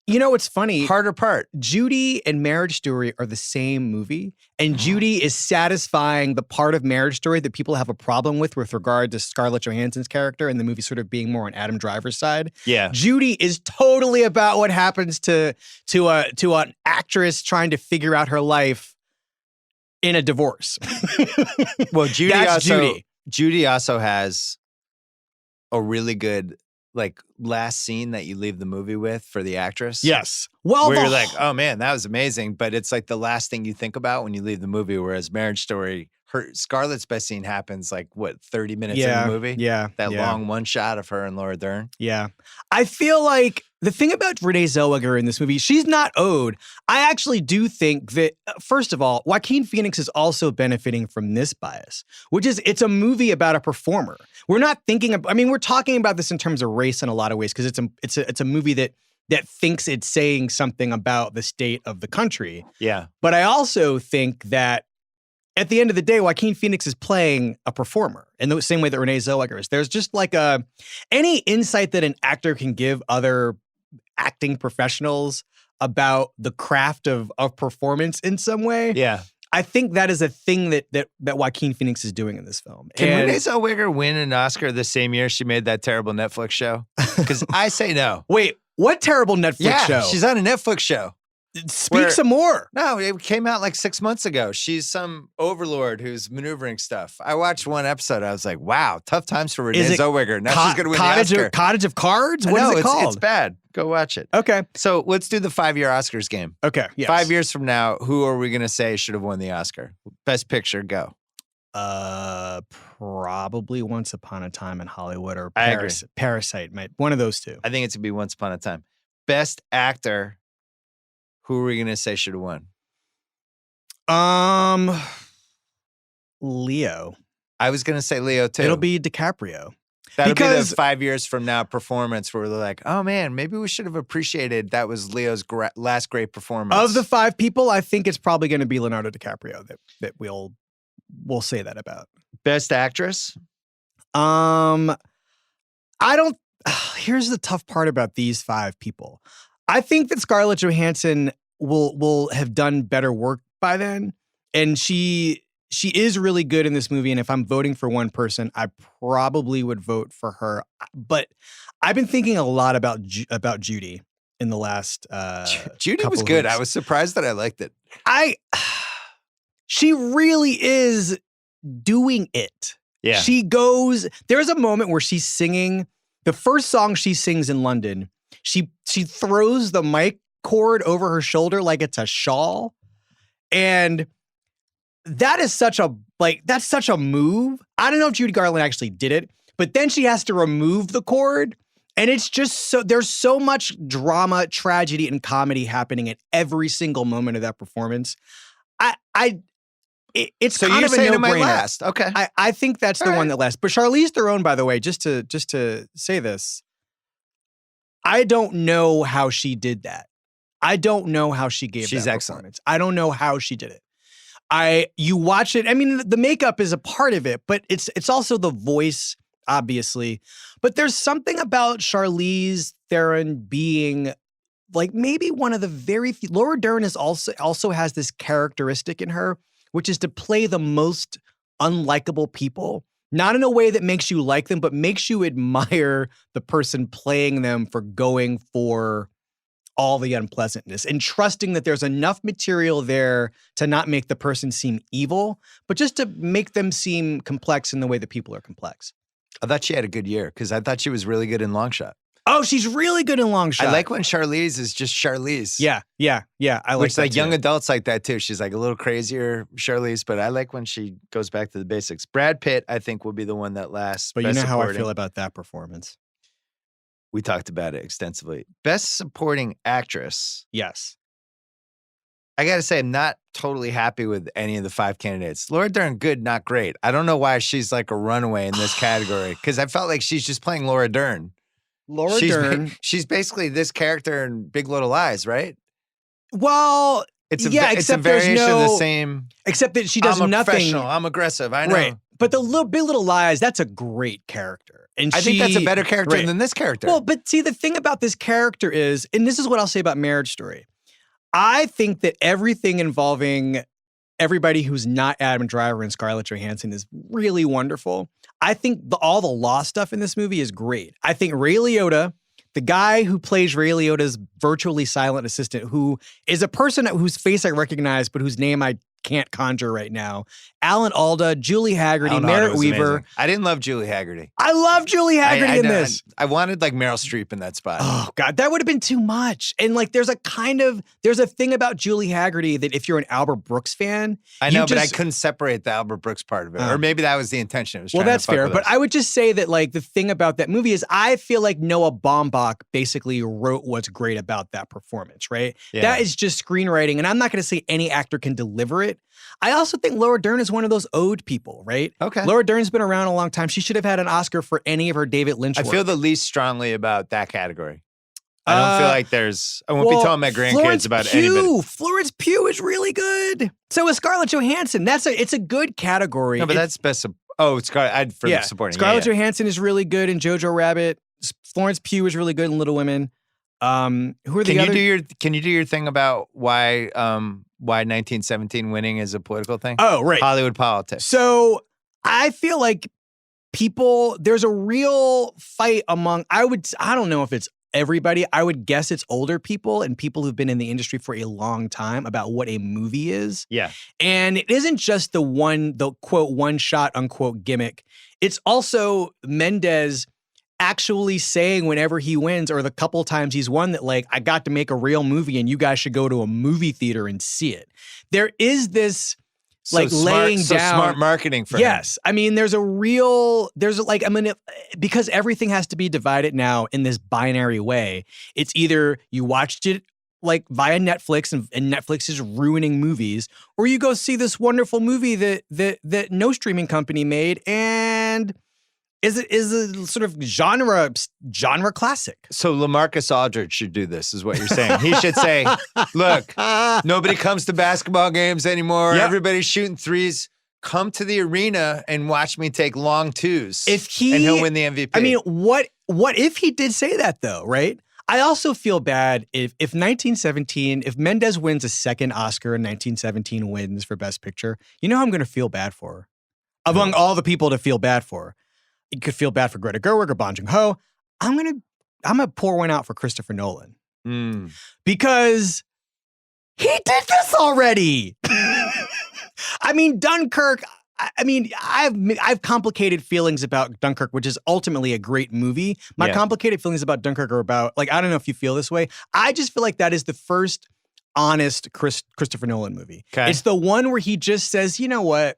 you know what's funny? Harder part. Judy and Marriage Story are the same movie, and Judy is satisfying the part of Marriage Story that people have a problem with regard to Scarlett Johansson's character and the movie sort of being more on Adam Driver's side. Yeah. Judy is totally about what happens to an actress trying to figure out her life in a divorce. Well, Judy also has a really good last scene that you leave the movie with for the actress. Yes. Well, where you're like, oh man, that was amazing. But it's the last thing you think about when you leave the movie. Whereas Marriage Story, Scarlett's best scene happens 30 minutes in the movie? Yeah. That long one shot of her and Laura Dern. Yeah. I feel like the thing about Renee Zellweger in this movie, she's not owed. I actually do think that, first of all, Joaquin Phoenix is also benefiting from this bias, which is it's a movie about a performer. We're not thinking of, we're talking about this in terms of race in a lot of ways because it's a movie that thinks it's saying something about the state of the country. Yeah. But I also think that at the end of the day, Joaquin Phoenix is playing a performer in the same way that Renee Zellweger is. There's just any insight that an actor can give other acting professionals about the craft of performance in some way. Yeah. I think that is a thing that Joaquin Phoenix is doing in this film. Can Renee Zellweger win an Oscar the same year she made that terrible Netflix show? Because I say no. Wait, what terrible Netflix show? She's on a Netflix show. Speak some more. No, it came out like 6 months ago. She's some overlord who's maneuvering stuff. I watched one episode. I was like, wow, tough times for Renee Zellweger. Now she's going to win the Oscar. Cottage of Cards? What is it called? It's bad. Go watch it. Okay. So let's do the 5-year Oscars game. Okay, yes. 5 years from now, who are we going to say should have won the Oscar? Best Picture, go. Probably Once Upon a Time in Hollywood or I agree. Parasite. One of those two. I think it's going to be Once Upon a Time. Best Actor, who are we going to say should have won? Leo. I was going to say Leo, too. It'll be DiCaprio. That'll be the 5 years from now performance where they're like, oh, man, maybe we should have appreciated that was Leo's last great performance. Of the 5 people, I think it's probably going to be Leonardo DiCaprio that we'll say that about. Best Actress? I don't... Here's the tough part about these 5 people. I think that Scarlett Johansson will have done better work by then. And she is really good in this movie. And if I'm voting for one person, I probably would vote for her. But I've been thinking a lot about Judy in the last Judy was good. I was surprised that I liked it. She really is doing it. Yeah. There's a moment where she's singing the first song she sings in London. She throws the mic cord over her shoulder like it's a shawl. And that's such a move. I don't know if Judy Garland actually did it, but then she has to remove the cord. And it's just there's so much drama, tragedy, and comedy happening at every single moment of that performance. It's so kind you're of a saying no-brainer. my last. Okay. I think that's the one that lasts. But Charlize Theron, by the way, just to say this, I don't know how she did that. I don't know how she gave She's that excellent. performance. I don't know how she did it. You watch it. I mean, the makeup is a part of it, but it's also the voice, obviously. But there's something about Charlize Theron being like maybe one of the very few. Laura Dern is also has this characteristic in her, which is to play the most unlikable people. Not in a way that makes you like them, but makes you admire the person playing them for going for all the unpleasantness and trusting that there's enough material there to not make the person seem evil, but just to make them seem complex in the way that people are complex. I thought she had a good year because I thought she was really good in Long Shot. Oh, she's really good in Long Shot. I like when Charlize is just Charlize. Yeah. I like that young too. adults like that too. She's like a little crazier Charlize, but I like when she goes back to the basics. Brad Pitt, I think, will be the one that lasts. But you know how I feel about that performance. We talked about it extensively. Best Supporting Actress. Yes. I got to say, I'm not totally happy with any of the 5 candidates. Laura Dern, good, not great. I don't know why she's like a runaway in this category because I felt like she's just playing Laura Dern. Dern. She's basically this character in Big Little Lies, right? Well, it's a except variation there's no, of the same. Except that she does I'm a nothing. Professional. I'm aggressive. I know. Right. But the Big Little Lies, that's a great character. And I think that's a better character than this character. Well, but see, the thing about this character is, and this is what I'll say about Marriage Story. I think that everything involving everybody who's not Adam Driver and Scarlett Johansson is really wonderful. I think all the law stuff in this movie is great. I think Ray Liotta, the guy who plays Ray Liotta's virtually silent assistant, who is a person whose face I recognize, but whose name I can't conjure right now. Alan Alda, Julie Haggerty, Merritt Weaver. Amazing. I didn't love Julie Haggerty. I love Julie Haggerty in this. I wanted like Meryl Streep in that spot. Oh God, that would have been too much. And like, there's a thing about Julie Haggerty that if you're an Albert Brooks fan, I know, but I couldn't separate the Albert Brooks part of it. Or maybe that was the intention. Well, that's fair. But I would just say that like the thing about that movie is I feel like Noah Baumbach basically wrote what's great about that performance, right? Yeah. That is just screenwriting. And I'm not going to say any actor can deliver it. I also think Laura Dern is one of those owed people, right? Okay. Laura Dern's been around a long time. She should have had an Oscar for any of her David Lynch work. I feel the least strongly about that category. I don't feel like I won't be telling my grandkids about anybody. Florence Pugh is really good. So is Scarlett Johansson. It's a good category. No, but that's best. The supporting. Scarlett Johansson is really good in Jojo Rabbit. Florence Pugh is really good in Little Women. Who are the other? Can you do your thing about why why 1917 winning is a political thing? Oh, right. Hollywood politics. So I feel like there's a real fight among, I don't know if it's everybody. I would guess it's older people and people who've been in the industry for a long time about what a movie is. Yeah. And it isn't just the quote, one shot, unquote gimmick. It's also Mendes actually saying whenever he wins, or the couple times he's won, that like, I got to make a real movie and you guys should go to a movie theater and see it. There is this laying down smart marketing for him. Yes. I mean, because everything has to be divided now in this binary way. It's either you watched it like via Netflix and Netflix is ruining movies, or you go see this wonderful movie that no streaming company made and is a sort of genre classic. So LaMarcus Aldridge should do this, is what you're saying. He should say, look, nobody comes to basketball games anymore. Yep. Everybody's shooting threes. Come to the arena and watch me take long twos. And he'll win the MVP. I mean, what if he did say that though, right? I also feel bad if Mendes wins a second Oscar and 1917 wins for Best Picture, you know who I'm going to feel bad for? Among all the people to feel bad for. You could feel bad for Greta Gerwig or Bong Joon-ho. I'm gonna pour one out for Christopher Nolan. Because he did this already. I mean, Dunkirk, I've complicated feelings about Dunkirk, which is ultimately a great movie. My complicated feelings about Dunkirk are about, like, I don't know if you feel this way. I just feel like that is the first honest Christopher Nolan movie. Okay. It's the one where he just says, you know what?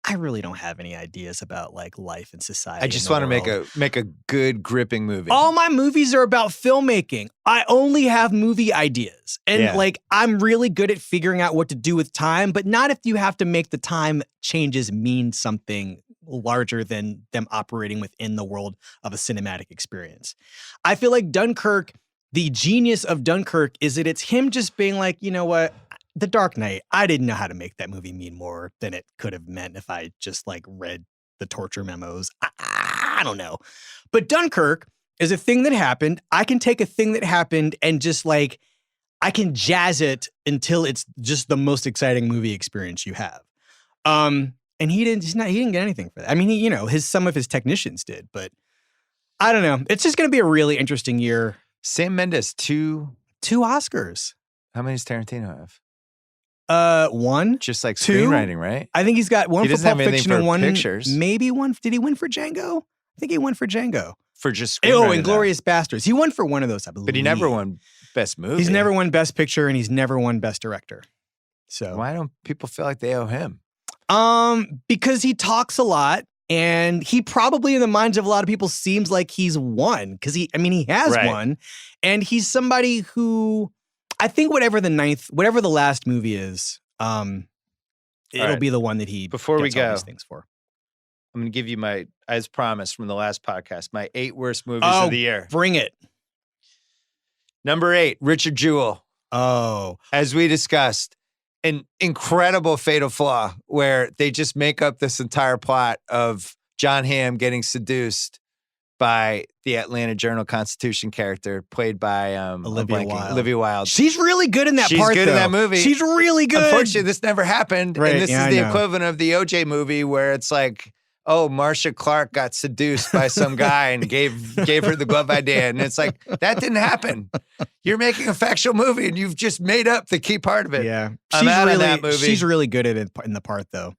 I really don't have any ideas about like life and society. I just want to make a good gripping movie. All my movies are about filmmaking. I only have movie ideas. And like, I'm really good at figuring out what to do with time, but not if you have to make the time changes mean something larger than them operating within the world of a cinematic experience. I feel like Dunkirk, the genius of Dunkirk is that it's him just being like, you know what? The Dark Knight, I didn't know how to make that movie mean more than it could have meant if I just like read the torture memos. I don't know. But Dunkirk is a thing that happened. I can take a thing that happened and just like, I can jazz it until it's just the most exciting movie experience you have. And he didn't get anything for that. I mean, some of his technicians did, but I don't know. It's just going to be a really interesting year. Sam Mendes, two Oscars. How many does Tarantino have? One. Just like two. Screenwriting, right? I think he's got one for Pulp Fiction and one pictures. Maybe one. Did he win for Django? I think he won for Django. For just screenwriting. Inglourious Bastards. He won for one of those, I believe. But he never won Best Movie. He's never won Best Picture and he's never won Best Director. So why don't people feel like they owe him? Because he talks a lot and he probably in the minds of a lot of people seems like he's won because he has won, and he's somebody who I think whatever the last movie is, it'll be the one that he before gets we go all these things for. I'm going to give you as promised from the last podcast, my 8 worst movies of the year. Bring it. Number 8, Richard Jewell. Oh, as we discussed, an incredible fatal flaw where they just make up this entire plot of John Hamm getting seduced by the Atlanta Journal-Constitution character played by Olivia Wilde. She's really good in that part, She's good in that movie. She's really good. Unfortunately, this never happened. Right, and this is the equivalent of the OJ movie where it's like, oh, Marcia Clark got seduced by some guy and gave her the glove idea. And it's like, that didn't happen. You're making a factual movie and you've just made up the key part of it. Yeah. She's really good at it in the part, though.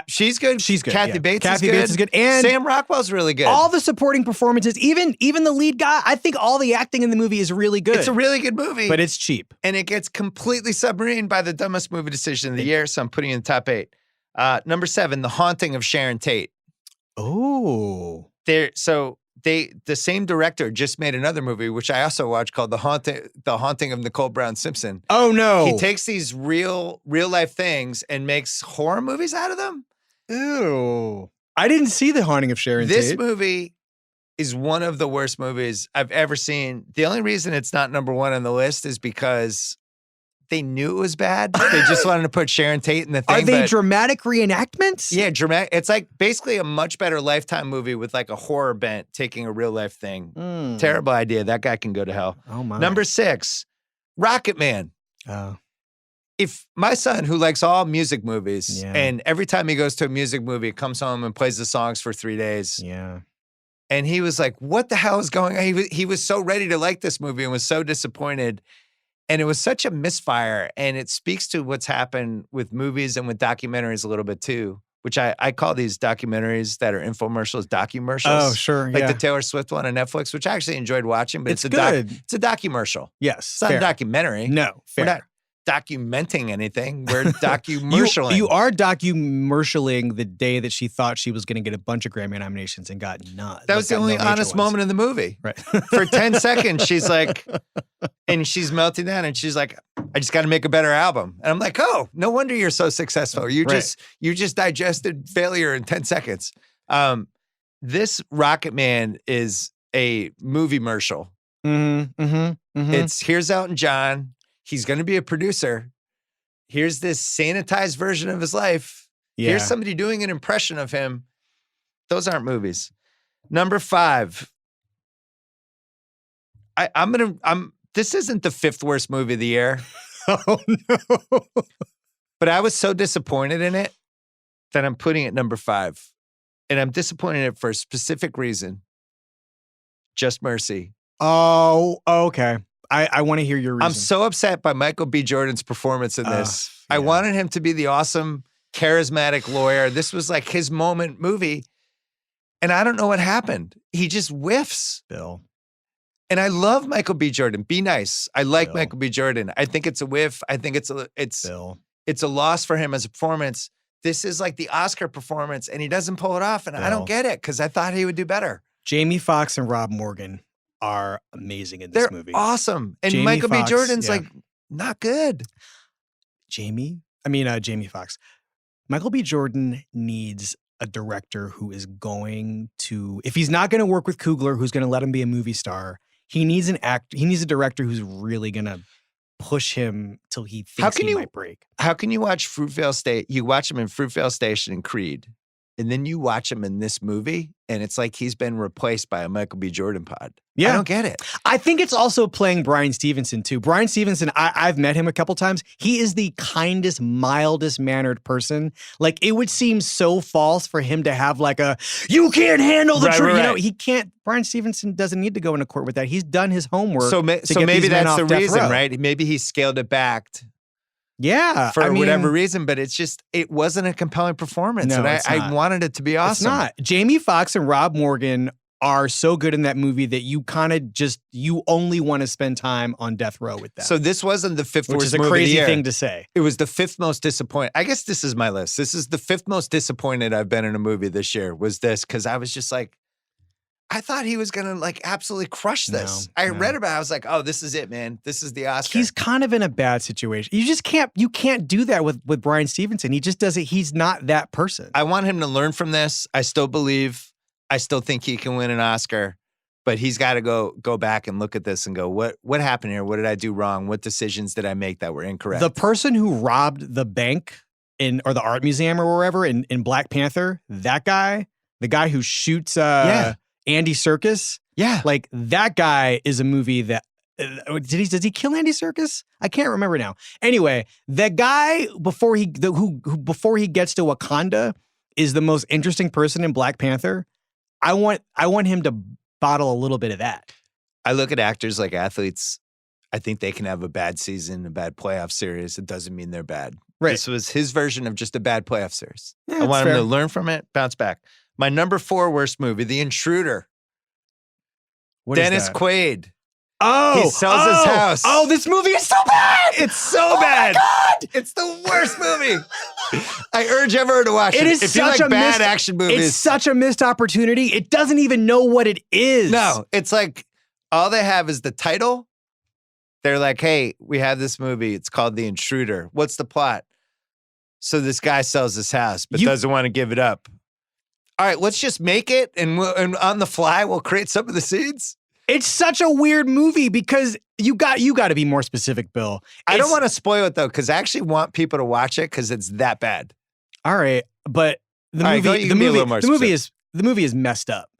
She's good. She's good. Kathy Bates is good. And Sam Rockwell's really good. All the supporting performances, even the lead guy, I think all the acting in the movie is really good. It's a really good movie. But it's cheap. And it gets completely submarined by the dumbest movie decision of the year, so I'm putting it in the top 8. Number 7, The Haunting of Sharon Tate. Oh. The same director just made another movie, which I also watched, called The Haunting of Nicole Brown Simpson. Oh, no. He takes these real life things and makes horror movies out of them. Ew. I didn't see The Haunting of Sharon Tate. This movie is one of the worst movies I've ever seen. The only reason it's not number 1 on the list is because they knew it was bad. They just wanted to put Sharon Tate in the thing. Are they dramatic reenactments? Yeah, dramatic. It's like basically a much better Lifetime movie with like a horror bent, taking a real life thing. Terrible idea. That guy can go to hell. Oh my. Number 6, Rocket Man. Oh. if my son, who likes all music movies, and every time he goes to a music movie, comes home and plays the songs for 3 days. Yeah. And he was like, what the hell is going on? He was so ready to like this movie and was so disappointed. And it was such a misfire. And it speaks to what's happened with movies and with documentaries a little bit too, which I call these documentaries that are infomercials, documercials. Oh, sure. Like the Taylor Swift one on Netflix, which I actually enjoyed watching, but it's a good. It's a documercial. Yes. It's not a documentary. No, fair. We're not documenting anything. We're documercialing. You are documercialing the day that she thought she was going to get a bunch of Grammy nominations and got none. That was the only honest moment in the movie. Right. For 10 seconds, she's like, and she's melting down and she's like, I just got to make a better album. And I'm like, oh, no wonder you're so successful. You just digested failure in 10 seconds. This Rocket Man is a movie commercial. It's here's Elton John. He's going to be a producer. Here's this sanitized version of his life. Yeah. Here's somebody doing an impression of him. Those aren't movies. Number 5. This isn't the 5th worst movie of the year. Oh no. But I was so disappointed in it that I'm putting it number 5. And I'm disappointed in it for a specific reason. Just Mercy. Oh, okay. I want to hear your reason. I'm so upset by Michael B. Jordan's performance in this. I wanted him to be the awesome, charismatic lawyer. This was like his moment movie. And I don't know what happened. He just whiffs. Bill. And I love Michael B. Jordan. Be nice. I like Michael B. Jordan. I think it's a whiff. I think it's a loss for him as a performance. This is like the Oscar performance, and he doesn't pull it off. And I don't get it because I thought he would do better. Jamie Foxx and Rob Morgan are amazing in this movie. They're awesome. And Michael B. Jordan's like not good. Jamie Foxx. Michael B. Jordan needs a director who is going to, if he's not going to work with Coogler, who's going to let him be a movie star, he needs a director who's really going to push him till he thinks he might break. How can you watch Fruitvale Station? You watch him in Fruitvale Station and Creed, and then you watch him in this movie, and it's like he's been replaced by a Michael B. Jordan pod. Yeah. I don't get it. I think it's also playing Brian Stevenson, too. Brian Stevenson, I've met him a couple times. He is the kindest, mildest mannered person. Like, it would seem so false for him to have like you can't handle the truth. Right. You know, he can't. Brian Stevenson doesn't need to go into court with that. He's done his homework. So maybe that's the reason, right? Maybe he scaled it back. For whatever reason, but it wasn't a compelling performance. No, and I wanted it to be awesome. It's not. Jamie Foxx and Rob Morgan are so good in that movie that you kind of you only want to spend time on death row with them. So this wasn't the 5th worst movie of the year. Which is a crazy thing to say. It was the 5th most disappointed. I guess this is my list. This is the 5th most disappointed I've been in a movie this year was this, because I was just like, I thought he was going to like absolutely crush this. I read about it. I was like, oh, this is it, man. This is the Oscar. He's kind of in a bad situation. You can't do that with Brian Stevenson. He just doesn't, he's not that person. I want him to learn from this. I still think he can win an Oscar, but he's got to go back and look at this and go, what happened here? What did I do wrong? What decisions did I make that were incorrect? The person who robbed the bank or the art museum or wherever in Black Panther, that guy, the guy who shoots Andy Serkis. Yeah. Like that guy is a movie that does he kill Andy Serkis? I can't remember now. Anyway, that guy before he gets to Wakanda is the most interesting person in Black Panther. I want him to bottle a little bit of that. I look at actors like athletes. I think they can have a bad season, a bad playoff series. It doesn't mean they're bad. Right. This was his version of just a bad playoff series. Yeah, I want him to learn from it, bounce back. My number 4 worst movie, The Intruder. Dennis Quaid. Oh, he sells his house. Oh, this movie is so bad. It's so bad. My God. It's the worst movie. I urge everyone to watch it. If you like bad action movies. It's such a missed opportunity. It doesn't even know what it is. No, it's like all they have is the title. They're like, hey, we have this movie. It's called The Intruder. What's the plot? So this guy sells his house, but doesn't want to give it up. All right, let's just make it, and on the fly, we'll create some of the scenes. It's such a weird movie because you got to be more specific, Bill. I don't want to spoil it though, because I actually want people to watch it because it's that bad. All right, but the movie is messed up.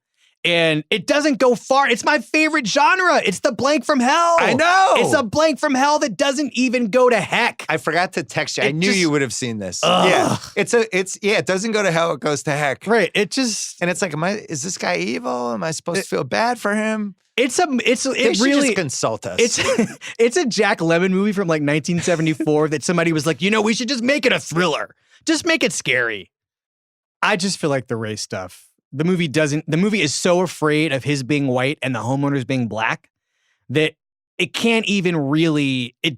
And it doesn't go far. It's my favorite genre. It's the blank from hell. I know. It's a blank from hell that doesn't even go to heck. I forgot to text you. I knew you would have seen this. Ugh. Yeah. It doesn't go to hell, it goes to heck. Right. And it's like, is this guy evil? Am I supposed to feel bad for him? They really just consult us. It's a Jack Lemmon movie from like 1974 that somebody was like, we should just make it a thriller. Just make it scary. I just feel like the race stuff. The movie is so afraid of his being white and the homeowners being black that it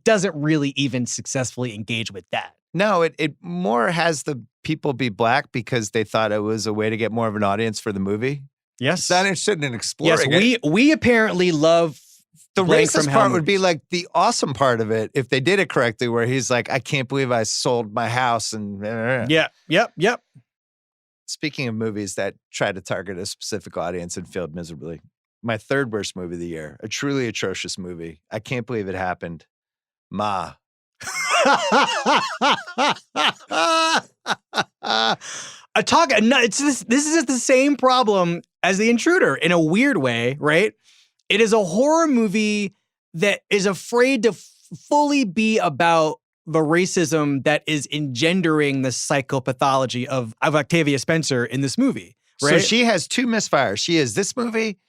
doesn't really even successfully engage with that. No, it more has the people be black because they thought it was a way to get more of an audience for the movie. Yes. It's not interested in exploring it. We apparently love the racist part would be like the awesome part of it if they did it correctly, where he's like, I can't believe I sold my house and Yep. Speaking of movies that try to target a specific audience and failed miserably, my third worst movie of the year, a truly atrocious movie. I can't believe it happened. Ma. This is the same problem as The Intruder in a weird way, right? It is a horror movie that is afraid to fully be about the racism that is engendering the psychopathology of Octavia Spencer in this movie, right? So she has two misfires. She is this movie,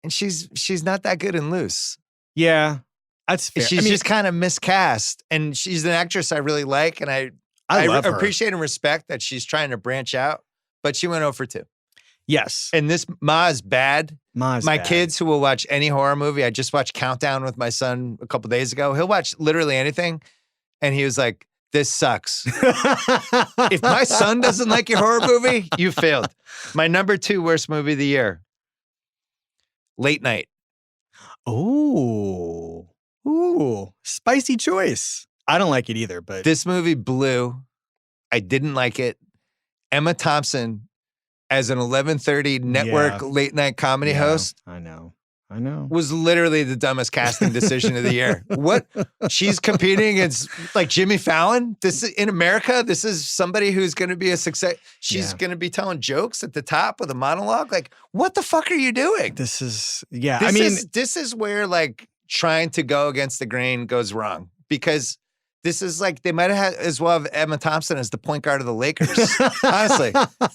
and she's not that good in Loose. Yeah, that's fair. She's just kind of miscast, and she's an actress I really like, and I love her. appreciate and respect that she's trying to branch out, but she went 0 for 2. Yes. And this Ma is bad. My kids who will watch any horror movie, I just watched Countdown with my son a couple days ago. He'll watch literally anything. And he was like, this sucks. If my son doesn't like your horror movie, you failed. My number 2 worst movie of the year, Late Night. Ooh, spicy choice. I don't like it either, but this movie blew. I didn't like it. Emma Thompson as an 11:30 network late night comedy host. I know. Was literally the dumbest casting decision of the year. What? She's competing against like Jimmy Fallon. This is in America. This is somebody who's going to be a success. She's going to be telling jokes at the top with a monologue. Like, what the fuck are you doing? This is where like trying to go against the grain goes wrong, because this is like, they might have as well have Emma Thompson as the point guard of the Lakers. Honestly,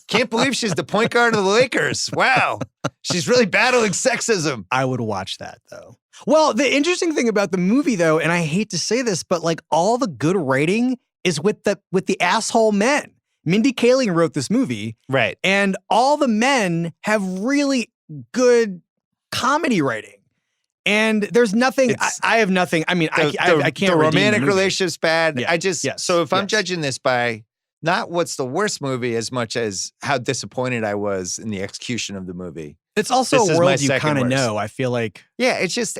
can't believe she's the point guard of the Lakers. Wow. She's really battling sexism. I would watch that though. Well, the interesting thing about the movie though, and I hate to say this, but like all the good writing is with the asshole men. Mindy Kaling wrote this movie. Right. And all the men have really good comedy writing. And there's nothing, I have nothing. I mean, I can't. The romantic relationship's bad. Yeah. So if I'm judging this by not what's the worst movie as much as how disappointed I was in the execution of the movie. It's also a world you kind of know. I feel like. Yeah, it's just,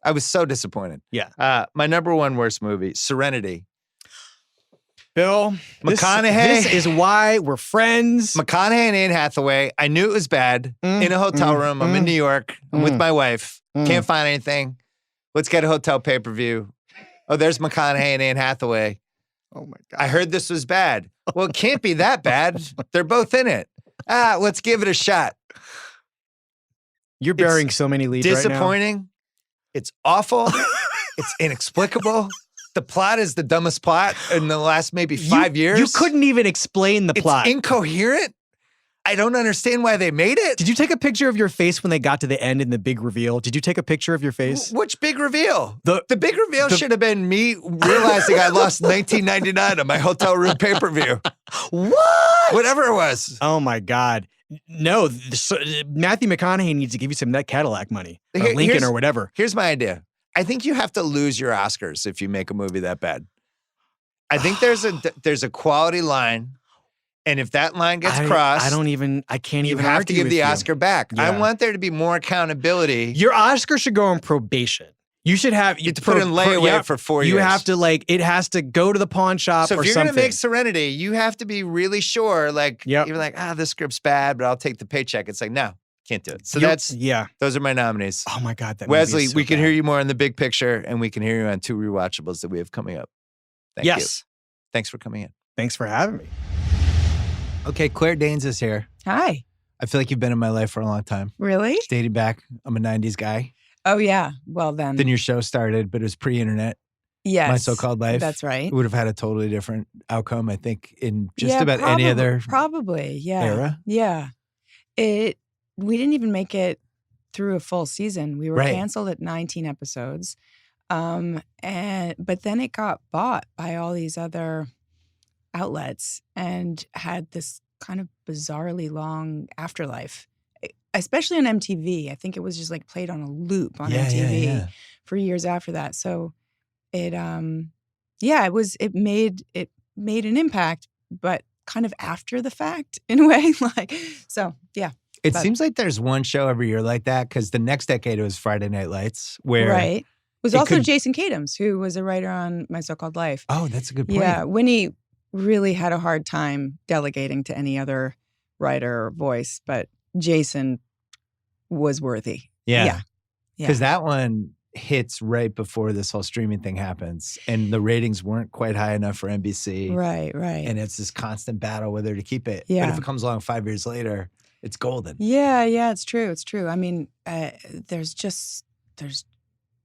I was so disappointed. Yeah. My number 1 worst movie, Serenity. Bill, McConaughey. This is why we're friends. McConaughey and Anne Hathaway. I knew it was bad. In a hotel room. I'm in New York. I'm with my wife. Can't find anything. Let's get a hotel pay-per-view. Oh, there's McConaughey and Anne Hathaway. Oh my God. I heard this was bad. Well, it can't be that bad. They're both in it. Let's give it a shot. You're burying so many leads right now. Disappointing. It's awful. It's inexplicable. The plot is the dumbest plot in the last maybe 5 years. You couldn't even explain the plot. It's incoherent. I don't understand why they made it. Did you take a picture of your face when they got to the end in the big reveal? Did you take a picture of your face? Which big reveal? The big reveal should have been me realizing I lost $19.99 on my hotel room pay-per-view. What? Whatever it was. Oh my God. No, Matthew McConaughey needs to give you some of that Cadillac money. Or Lincoln or whatever. Here's my idea. I think you have to lose your Oscars if you make a movie that bad. I think there's a quality line, and if that line gets crossed, I can't even. You have to give the Oscar back. Yeah. I want there to be more accountability. Your Oscar should go on probation. You should have to put in layaway for 4 years. You have to it has to go to the pawn shop. So if or you're something. Going to make Serenity, you have to be really sure. You're like, this script's bad, but I'll take the paycheck. It's like, no. Can't do it. So those are my nominees. Oh my God. Wesley, we can hear you more in the big picture, and we can hear you on 2 rewatchables that we have coming up. Thank you. Thanks for coming in. Thanks for having me. Okay, Claire Danes is here. Hi. I feel like you've been in my life for a long time. Really? Dating back, I'm a 90s guy. Oh, yeah. Well, then. Then your show started, but it was pre-internet. Yes. My So-Called Life. That's right. It would have had a totally different outcome, I think, in just about probably, any other era. Yeah. We didn't even make it through a full season. We were canceled at 19 episodes. But then it got bought by all these other outlets and had this kind of bizarrely long afterlife, especially on MTV. I think it was just like played on a loop on MTV for years after that. So it made an impact, but kind of after the fact in a way. It seems like there's one show every year like that, because the next decade it was Friday Night Lights, where it was also Jason Katims, who was a writer on My So-Called Life. Oh, that's a good point. Yeah, Winnie really had a hard time delegating to any other writer or voice, but Jason was worthy. Yeah. Because that one hits right before this whole streaming thing happens, and the ratings weren't quite high enough for NBC. Right. And it's this constant battle whether to keep it. Yeah. But if it comes along 5 years later, it's golden. Yeah, it's true. It's true. I mean, there's just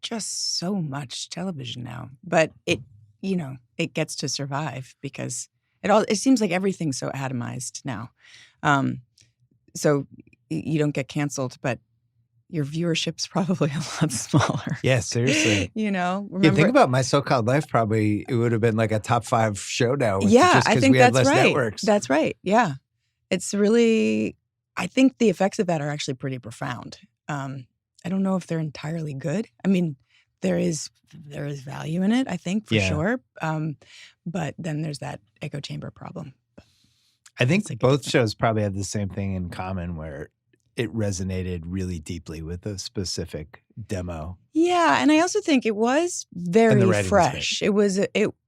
so much television now, but it gets to survive because it seems like everything's so atomized now. So you don't get canceled, but your viewership's probably a lot smaller. Yeah, seriously. Remember? You think about My So-Called Life, probably it would have been like a top 5 show now. Yeah, I think that's right. Networks. That's right. Yeah. It's really, I think the effects of that are actually pretty profound. I don't know if they're entirely good. I mean, there is value in it, I think, for sure. But then there's that echo chamber problem. I think both shows probably have the same thing in common, where it resonated really deeply with a specific demo. Yeah, and I also think it was very fresh. It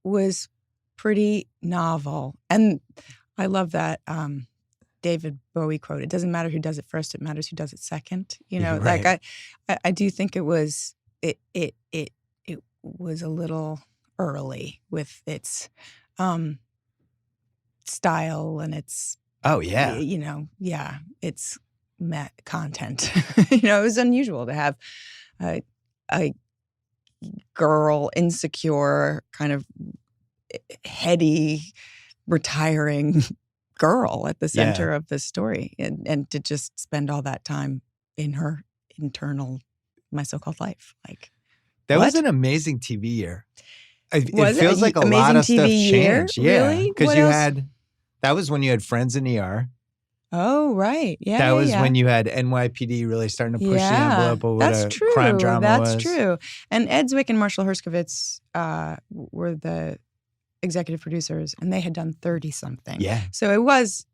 was pretty novel, and I love that David Bowie quote. It doesn't matter who does it first; it matters who does it second. Like I do think it was it was a little early with its style and its its content. It was unusual to have a girl, insecure, kind of heady, retiring girl at the center of the story, and to just spend all that time in her internal My So-Called Life. Like, that was an amazing TV year. It feels like a amazing lot of TV stuff year? changed. Yeah, Really? because you had, that was when you had Friends in ER. Oh, right. Yeah. That was when you had NYPD really starting to push the envelope of what a crime drama was. That's true. And Ed Zwick and Marshall Herskovitz were the executive producers, and they had done 30-something. Yeah. So it was,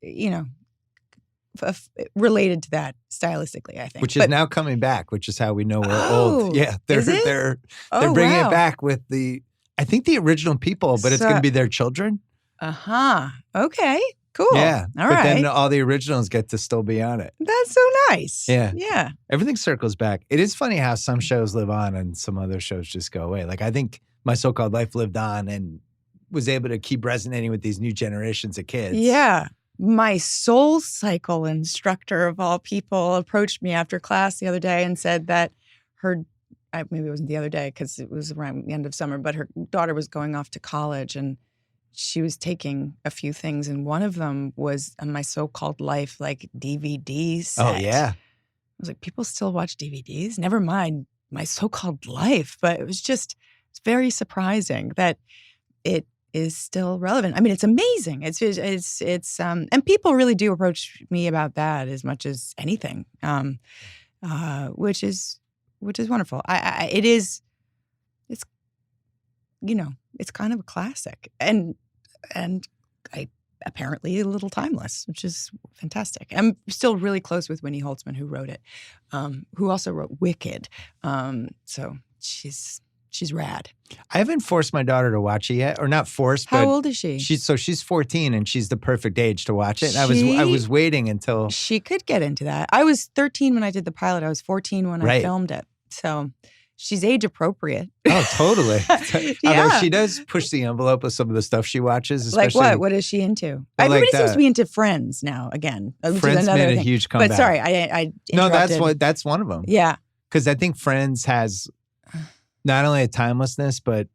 related to that stylistically, I think. Which is now coming back, which is how we know we're old. Yeah. They're bringing it back with I think the original people, but it's going to be their children. Uh-huh. Okay. Cool. Yeah. All but right. then all the originals get to still be on it. That's so nice. Yeah. Yeah. Everything circles back. It is funny how some shows live on and some other shows just go away. Like, I think My So-Called Life lived on and was able to keep resonating with these new generations of kids. Yeah. My Soul Cycle instructor of all people approached me after class the other day and said that maybe it wasn't the other day because it was around the end of summer, but her daughter was going off to college and she was taking a few things, and one of them was a My So-Called Life like DVD set. Oh, yeah. I was like, people still watch DVDs? Never mind My So-Called Life. But it's very surprising that it is still relevant. I mean, it's amazing. It's and people really do approach me about that as much as anything, which is wonderful. It's kind of a classic and apparently a little timeless, which is fantastic. I'm still really close with Winnie Holtzman, who wrote it, who also wrote Wicked. So she's rad. I haven't forced my daughter to watch it yet, or not forced. How but old is she? She's 14, and she's the perfect age to watch it. And I was waiting until she could get into that. I was 13 when I did the pilot. I was 14 when I filmed it. So she's age appropriate. Oh, totally. Yeah. Although she does push the envelope with some of the stuff she watches. Especially, like what? What is she into? Everybody seems to be into Friends now again. Friends made a huge comeback. But sorry, I interrupted. No, that's one of them. Yeah. Because I think Friends has not only a timelessness, but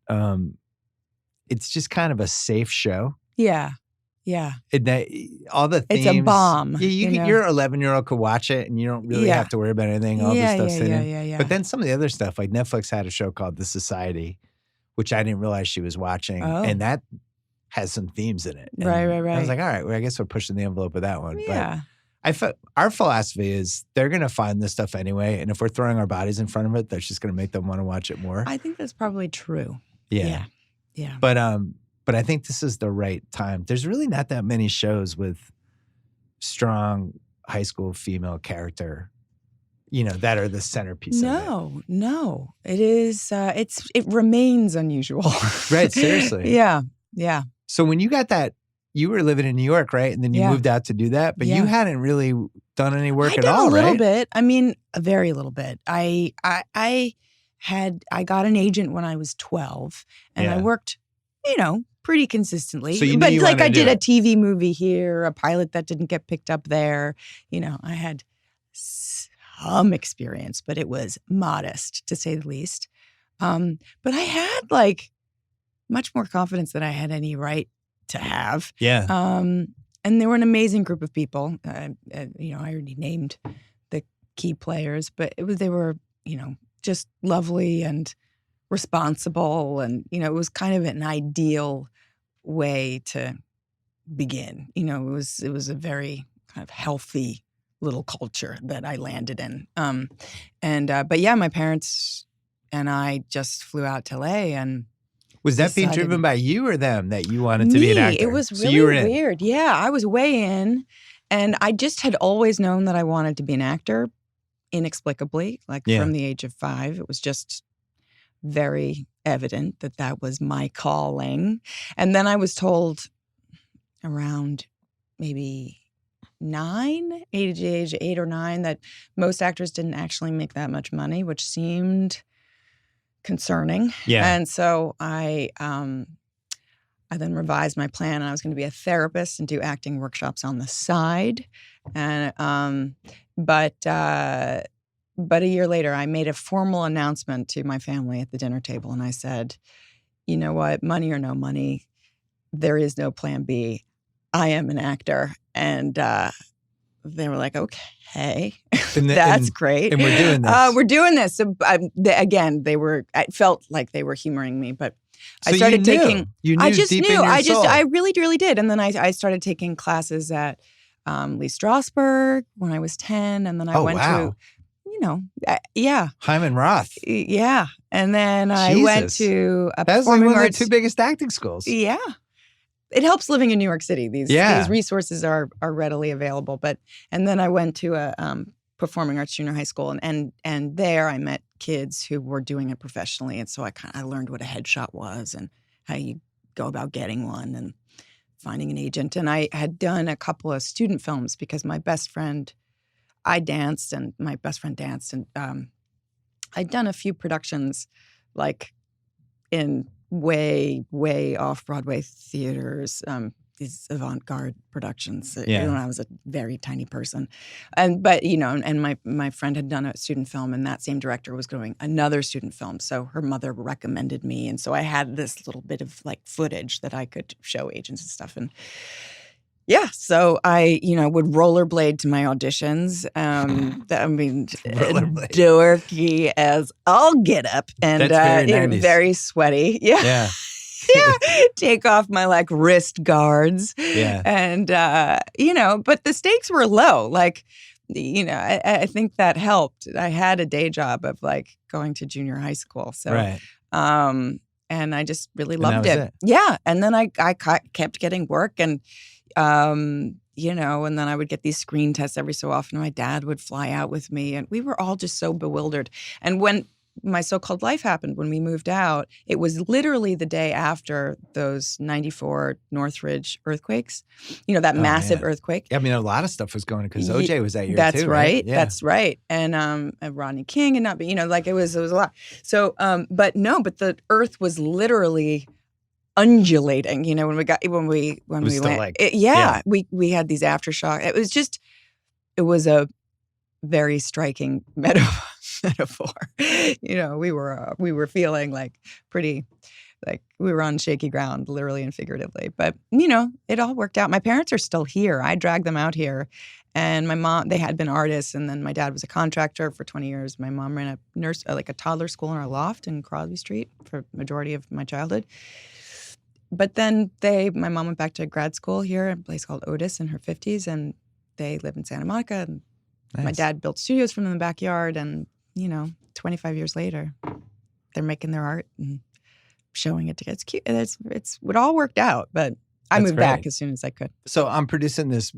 it's just kind of a safe show. Yeah. Yeah. All the themes. It's a bomb. Yeah, your 11-year-old could watch it and you don't really have to worry about anything. All this stuff's in it. Yeah. But then some of the other stuff, like Netflix had a show called The Society, which I didn't realize she was watching. Oh. And that has some themes in it. And right. I was like, all right, well, I guess we're pushing the envelope with that one. Yeah. But our philosophy is they're going to find this stuff anyway. And if we're throwing our bodies in front of it, that's just going to make them want to watch it more. I think that's probably true. Yeah. But I think this is the right time. There's really not that many shows with strong high school female character, that are the centerpiece of it. No. It is, it remains unusual. Right, seriously. Yeah. So when you got that, you were living in New York, right? And then you moved out to do that, but you hadn't really done any work at all, right? A little bit. I mean, a very little bit. I got an agent when I was 12 and I worked, pretty consistently. So but like I did a TV movie here, a pilot that didn't get picked up there. I had some experience, but it was modest to say the least. But I had like much more confidence than I had any right to have. Yeah. And they were an amazing group of people. I already named the key players, but they were, just lovely and responsible. And, it was kind of an ideal way to begin. It was a very kind of healthy little culture that I landed in. But yeah, my parents and I just flew out to LA and was that being driven by you or them that you wanted to be an actor? It was really weird. Yeah, I was way in. And I just had always known that I wanted to be an actor inexplicably, from the age of 5. It was just very evident that was my calling. And then I was told around maybe age 8 or 9, that most actors didn't actually make that much money, which seemed concerning. Yeah. And so I then revised my plan, and I was going to be a therapist and do acting workshops on the side. And but a year later, I made a formal announcement to my family at the dinner table, and I said, "You know what? Money or no money, there is no plan B. I am an actor." And they were like, "Okay, that's great. And we're doing this. We're doing this." So, again, I felt like they were humoring me, but so I started taking. You knew I just deep knew. In your soul. I really, really did. And then I started taking classes at Lee Strasberg when I was 10, and then I went to. Hyman Roth. Yeah. And then I went to a performing one of arts. The 2 biggest acting schools. Yeah. It helps living in New York City. These resources are readily available. And then I went to a performing arts junior high school, and there I met kids who were doing it professionally. And so I learned what a headshot was and how you go about getting one and finding an agent. And I had done a couple of student films because my best friend, I danced and my best friend danced. And I'd done a few productions like in way, way off-Broadway theaters, these avant-garde productions when I was a very tiny person. And my friend had done a student film, and that same director was doing another student film. So her mother recommended me. And so I had this little bit of like footage that I could show agents and stuff. And yeah, so I, would rollerblade to my auditions. Dorky as all get up, and very sweaty. Yeah. Take off my like wrist guards. Yeah, and but the stakes were low. Like, I think that helped. I had a day job of like going to junior high school, so right. And I just really loved it. Yeah, and then I kept getting work and. And then I would get these screen tests every so often. My dad would fly out with me, and we were all just so bewildered. And when my so-called life happened when we moved out. It was literally the day after those 94 Northridge earthquakes. You know, that massive earthquake. Yeah, I mean, a lot of stuff was going because OJ was that year That's too, right. Yeah. That's right. And Rodney King and not, you know, like it was a lot. So, but the earth was literally undulating. You know, when we went, we had these aftershocks. It was a very striking metaphor. You know, we were feeling like pretty, like we were on shaky ground, literally and figuratively. But, you know, it all worked out. My parents are still here. I dragged them out here. And my mom, they had been artists. And then my dad was a contractor for 20 years. My mom ran a toddler school in our loft in Crosby Street for the majority of my childhood. But then my mom went back to grad school here at a place called Otis in her 50s. And they live in Santa Monica. And my dad built studios from in the backyard. And, you know, 25 years later, they're making their art and showing it to kids. It's cute. It all worked out, but I moved back as soon as I could. So I'm producing this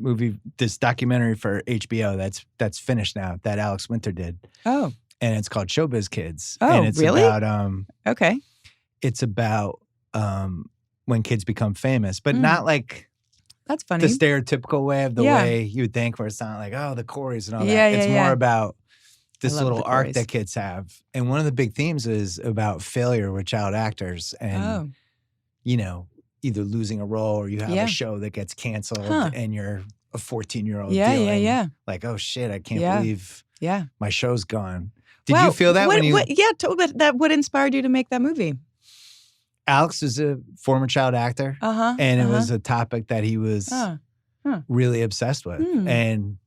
documentary for HBO that's finished now that Alex Winter did. Oh. And it's called Showbiz Kids. Oh, and it's really? About, okay. It's about when kids become famous, but not like that's funny. The stereotypical way of the way you would think, where it's not like, oh, the Coreys and all that. It's more about this little arc that kids have. And one of the big themes is about failure with child actors and, you know, either losing a role or you have a show that gets canceled and you're a 14-year-old dealing like, oh shit, I can't believe my show's gone. Did you feel that when you... What inspired you to make that movie? Alex was a former child actor and it was a topic that he was really obsessed with. And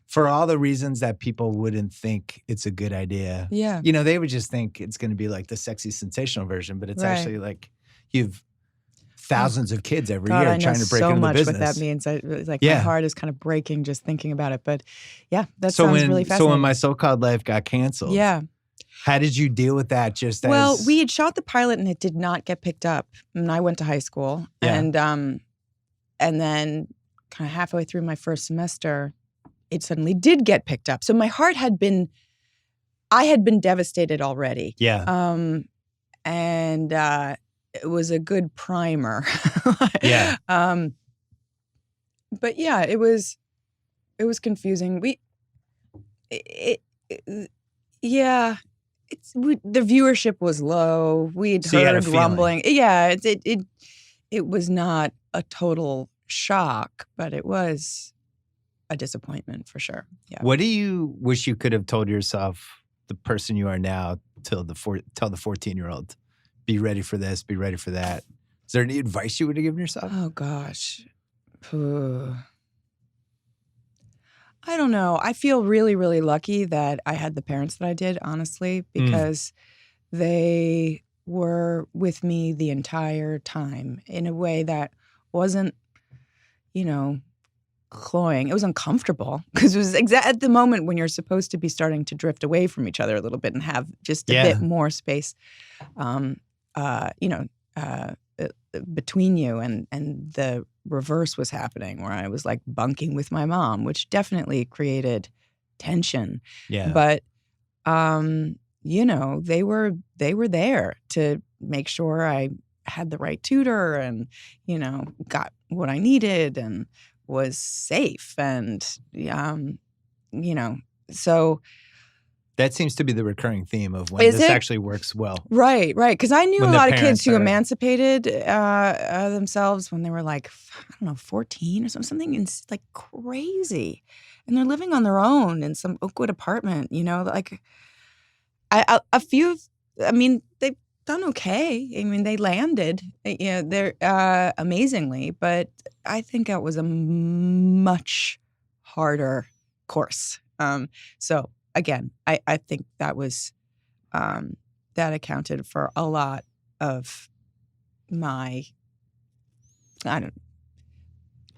for all the reasons that people wouldn't think it's a good idea. Yeah. You know, they would just think it's going to be like the sexy, sensational version, but it's actually like you've thousands of kids every year trying to break into the business. So much what that means. My heart is kind of breaking just thinking about it. But yeah, that sounds really fascinating. So when My So-Called Life got canceled, how did you deal with that? Well, we had shot the pilot and it did not get picked up. And I went to high school. And then kind of halfway through my first semester, it suddenly did get picked up. So my heart I had been devastated already. Yeah. And it was a good primer. Yeah. But yeah, it was confusing. The viewership was low. We'd heard rumbling. Yeah, it was not a total shock, but it was a disappointment for sure. Yeah. What do you wish you could have told yourself, the person you are now, tell the 14-year-old? Be ready for this, be ready for that. Is there any advice you would have given yourself? Oh, gosh. I don't know. I feel really, really lucky that I had the parents that I did, honestly, because they were with me the entire time in a way that wasn't, you know, cloying. It was uncomfortable because it was at the moment when you're supposed to be starting to drift away from each other a little bit and have just a bit more space, between you, and the reverse was happening where I was like bunking with my mom, which definitely created tension. Yeah. But you know, they were there to make sure I had the right tutor and, you know, got what I needed and was safe and you know, so that seems to be the recurring theme of when this actually works well. Right. Because I knew a lot of kids who emancipated themselves when they were like, I don't know, 14 or something like crazy. And they're living on their own in some Oakwood apartment, you know, like a few, I mean, they've done okay. I mean, they landed, you know, they're amazingly, but I think it was a much harder course. So again, I think that was that accounted for a lot of my.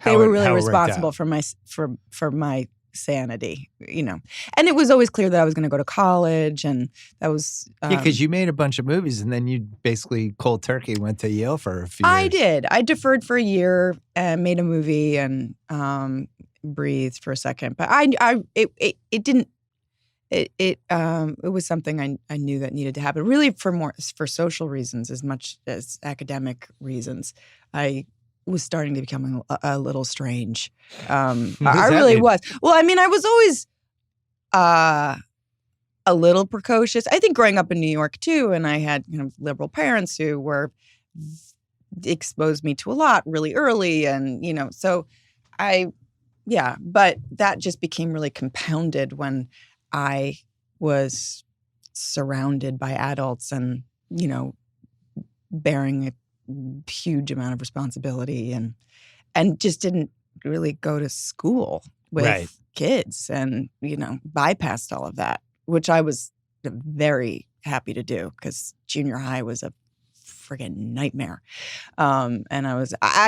They were really responsible for my sanity, you know. And it was always clear that I was going to go to college, and that was because you made a bunch of movies, and then you basically cold turkey went to Yale for a few years. I did. I deferred for a year and made a movie and breathed for a second, but it didn't. it was something I knew that needed to happen, really for social reasons as much as academic reasons. I was starting to become a little strange. I really was. Well, I mean, I was always a little precocious. I think growing up in New York too, and I had liberal parents who were exposed me to a lot really early, and so but that just became really compounded when I was surrounded by adults and bearing a huge amount of responsibility and just didn't really go to school with kids and bypassed all of that, which I was very happy to do because junior high was a friggin' nightmare. And I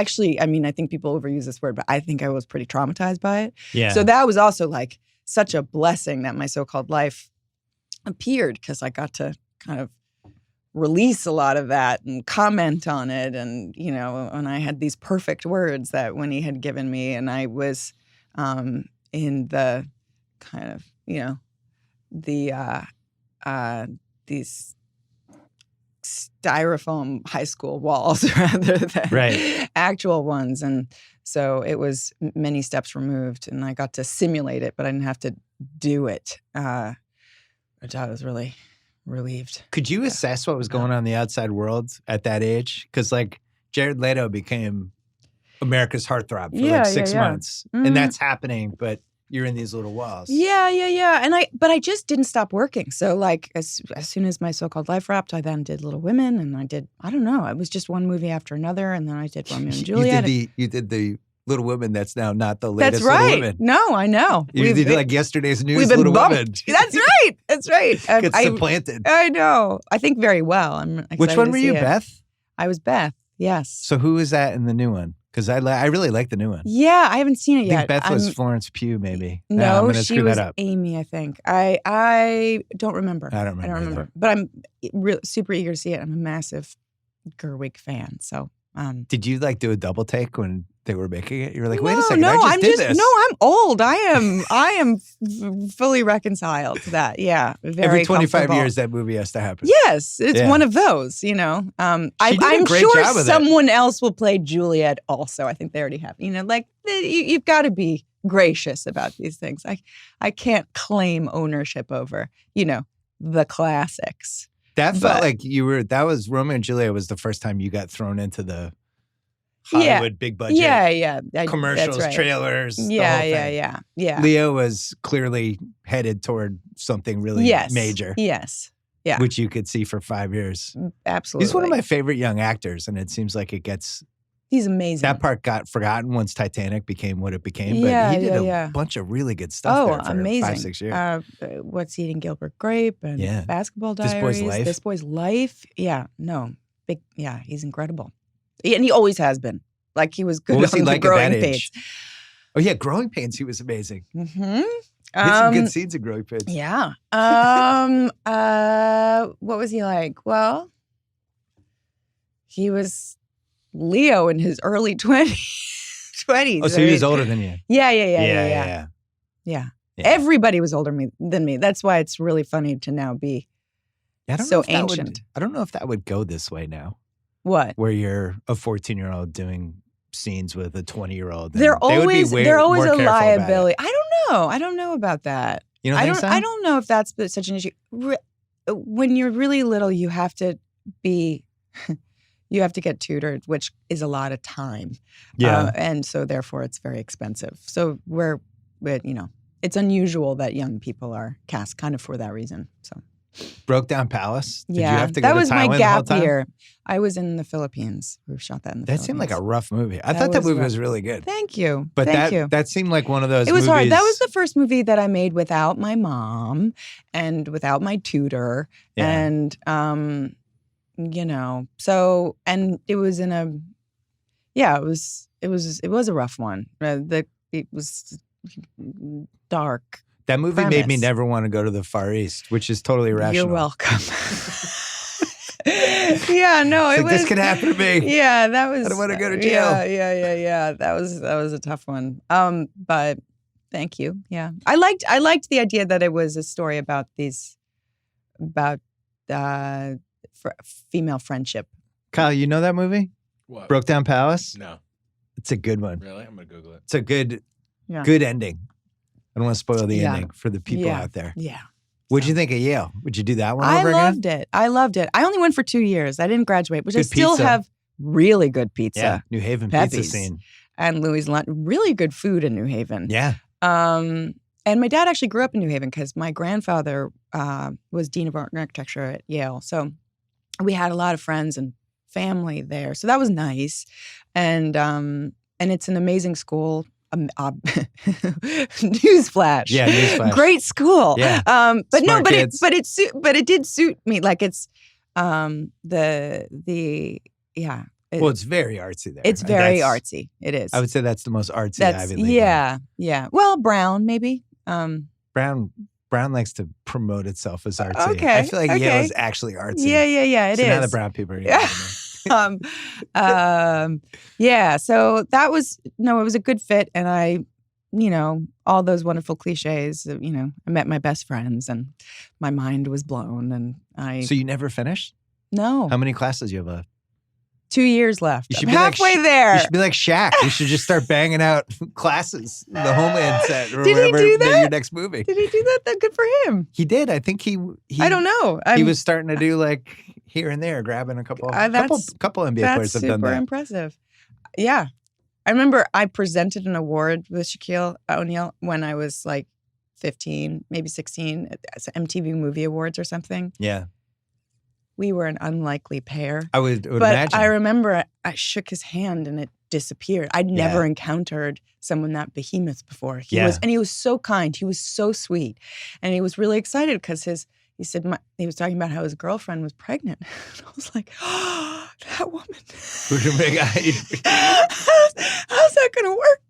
think people overuse this word, but I think I was pretty traumatized by it. Yeah. So that was also like such a blessing that my so-called life appeared because I got to kind of release a lot of that and comment on it. And, and I had these perfect words that Winnie had given me, and I was in the kind of, these styrofoam high school walls rather than actual ones. And so it was many steps removed, and I got to simulate it, but I didn't have to do it, which I was really relieved. Could you assess what was going on in the outside world at that age? Because Jared Leto became America's heartthrob for 6 months, and that's happening, but you're in these little walls. Yeah. And I just didn't stop working. So as soon as my so-called life wrapped, I then did Little Women, and I did, I don't know, it was just one movie after another, and then I did Romeo and Juliet. You did the Little Women that's now not the latest That's right. Little Women. No, I know. You did yesterday's news we've been Little bumped. Women. That's right. That's right. Gets supplanted. I know. I think very well. I'm excited. Which one were you, it. Beth? I was Beth, yes. So who is that in the new one? Because I really like the new one. Yeah, I haven't seen it yet. I think Beth was Florence Pugh, maybe. No, she was Amy, I think. I don't remember. I don't remember. But I'm super eager to see it. I'm a massive Gerwig fan. So, did you do a double take when they were making it? You were like, wait a second, no, I just did this. No, I'm old. I am fully reconciled to that. Yeah, very Every 25 years, that movie has to happen. Yes, it's one of those. I'm sure someone else will play Juliet. Also, I think they already have. You've got to be gracious about these things. I can't claim ownership over the classics. That felt like that was Romeo and Juliet was the first time you got thrown into the Hollywood big budget. Yeah. Commercials, trailers. Yeah. Leo was clearly headed toward something really major. Yes. Yeah. Which you could see for 5 years. Absolutely. He's one of my favorite young actors, and it seems like he's amazing. That part got forgotten once Titanic became what it became, but he did a bunch of really good stuff there for amazing. 5-6 years. What's Eating Gilbert Grape and Basketball Diaries. This Boy's Life. Yeah, no. He's incredible. And he always has been. He was good on Growing Pains. Oh, yeah, Growing Pains, he was amazing. Mm-hmm. He had some good scenes in Growing Pains. Yeah. What was he like? Well, he was Leo in his early 20s. Oh, so he was older than you? Yeah. Everybody was older than me. That's why it's really funny to now be so ancient. I don't know if that would go this way now. What? Where you're a 14-year-old doing scenes with a 20-year-old. They're always a liability. I don't know about that. You don't think so? I don't know if that's such an issue. When you're really little, you have to get tutored, which is a lot of time. Yeah. And so therefore it's very expensive. So it's unusual that young people are cast kind of for that reason. So. Broke Down Palace? Did you Yeah, have to go that to was Thailand my the whole gap time? year. I was in the Philippines. We shot that in the Philippines. That seemed like a rough movie. I thought that movie was really good. Thank you. But that seemed like one of those movies. It was hard. That was the first movie that I made without my mom and without my tutor. Yeah. And, so, and it was in a, it was a rough one. It was dark. That movie made me never want to go to the Far East, which is totally irrational. You're welcome. Yeah, no, it was. This could happen to me. Yeah, that was. I don't want to go to jail. Yeah. That was a tough one. But Thank you. Yeah. I liked the idea that it was a story about female friendship. Kyle, you know that movie? What? Broke Down Palace? No. It's a good one. Really? I'm going to Google it. It's a good ending. I don't want to spoil the ending for the people out there. Yeah. What'd you think of Yale? Would you do that one over again? I loved it. I only went for 2 years. I didn't graduate, but Good I still pizza. have really good pizza. Yeah, New Haven Pepe's. pizza scene. And Louis' really good food in New Haven. Yeah. And my dad actually grew up in New Haven because my grandfather was dean of art and architecture at Yale. So we had a lot of friends and family there. So that was nice. And it's an amazing school. Newsflash. Yeah, newsflash. Great school. Yeah. But Smart kids. it did suit me. Like it's Well, it's very artsy there. It's very artsy. It is. I would say that's the most artsy Ivy League. Yeah. Well, Brown maybe. Brown likes to promote itself as artsy. Okay. I feel like Yale is actually artsy. Yeah. It is. Now the brown people are getting So that was it was a good fit, and I, all those wonderful cliches. I met my best friends, and my mind was blown, and So you never finished? No. How many classes do you have left? 2 years left. You should I'm be halfway there. You should be like Shaq. You should just start banging out classes, the Homeland set, or Did he whatever do that? your next movie. Did he do that? That good for him. He did. I think he I don't know. He was starting to do like here and there, grabbing a couple NBA players have done that. That's super impressive. Yeah. I remember I presented an award with Shaquille O'Neal when I was like 15, maybe 16, at MTV Movie Awards or something. Yeah. We were an unlikely pair. I would but imagine. I remember I shook his hand and it disappeared. I'd never encountered someone that behemoth before. He was so kind. He was so sweet. And he was really excited because he said he was talking about how his girlfriend was pregnant. And I was like, oh, that woman. How's that going to work?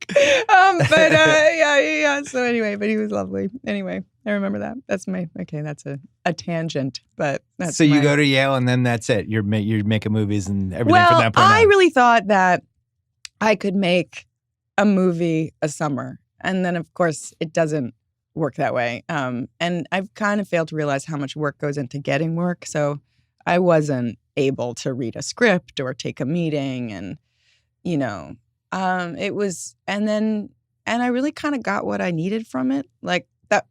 So anyway, but he was lovely. Anyway, I remember that. That's that's a tangent, but that's so you go to Yale and then that's it. You're making movies and everything from that point I on. really thought that I could make a movie a summer. And then of course it doesn't work that way. And I've kind of failed to realize how much work goes into getting work. So I wasn't able to read a script or take a meeting, and it was, and I really kind of got what I needed from it. Like that,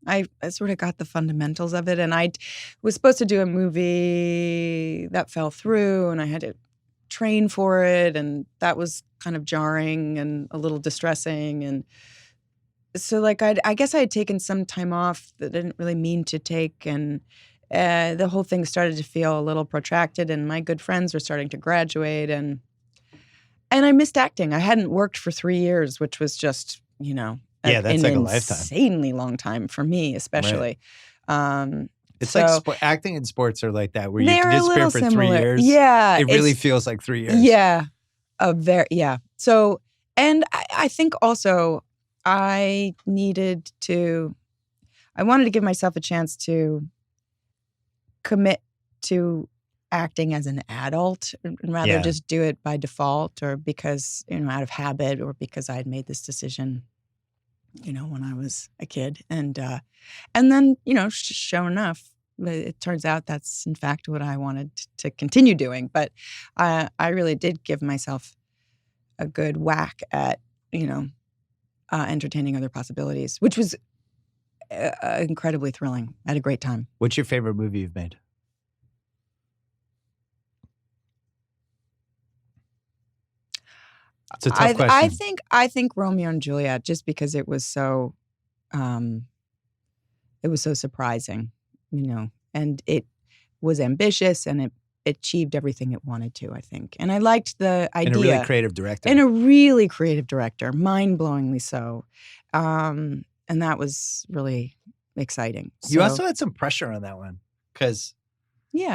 I sort of got the fundamentals of it, and I was supposed to do a movie that fell through, and I had to train for it, and that was kind of jarring and a little distressing, and so like I guess I had taken some time off that I didn't really mean to take, and the whole thing started to feel a little protracted, and my good friends were starting to graduate, and I missed acting. I hadn't worked for 3 years, which was just, that's like a lifetime. Insanely long time for me, especially. Right. It's like acting and sports are like that, where you can disappear for similar. 3 years. Yeah. It really feels like 3 years. Yeah. So, and I think also I wanted to give myself a chance to commit to acting as an adult and rather just do it by default or because, out of habit or because I had made this decision, when I was a kid. And then, sure enough, it turns out that's in fact what I wanted to continue doing. But I really did give myself a good whack at, entertaining other possibilities, which was incredibly thrilling. I had a great time. What's your favorite movie you've made? It's a tough question. I think Romeo and Juliet, just because it was so surprising, and it was ambitious and it achieved everything it wanted to, I think. And I liked the idea. And a really creative director. Mind-blowingly so. And that was really exciting. You also had some pressure on that one because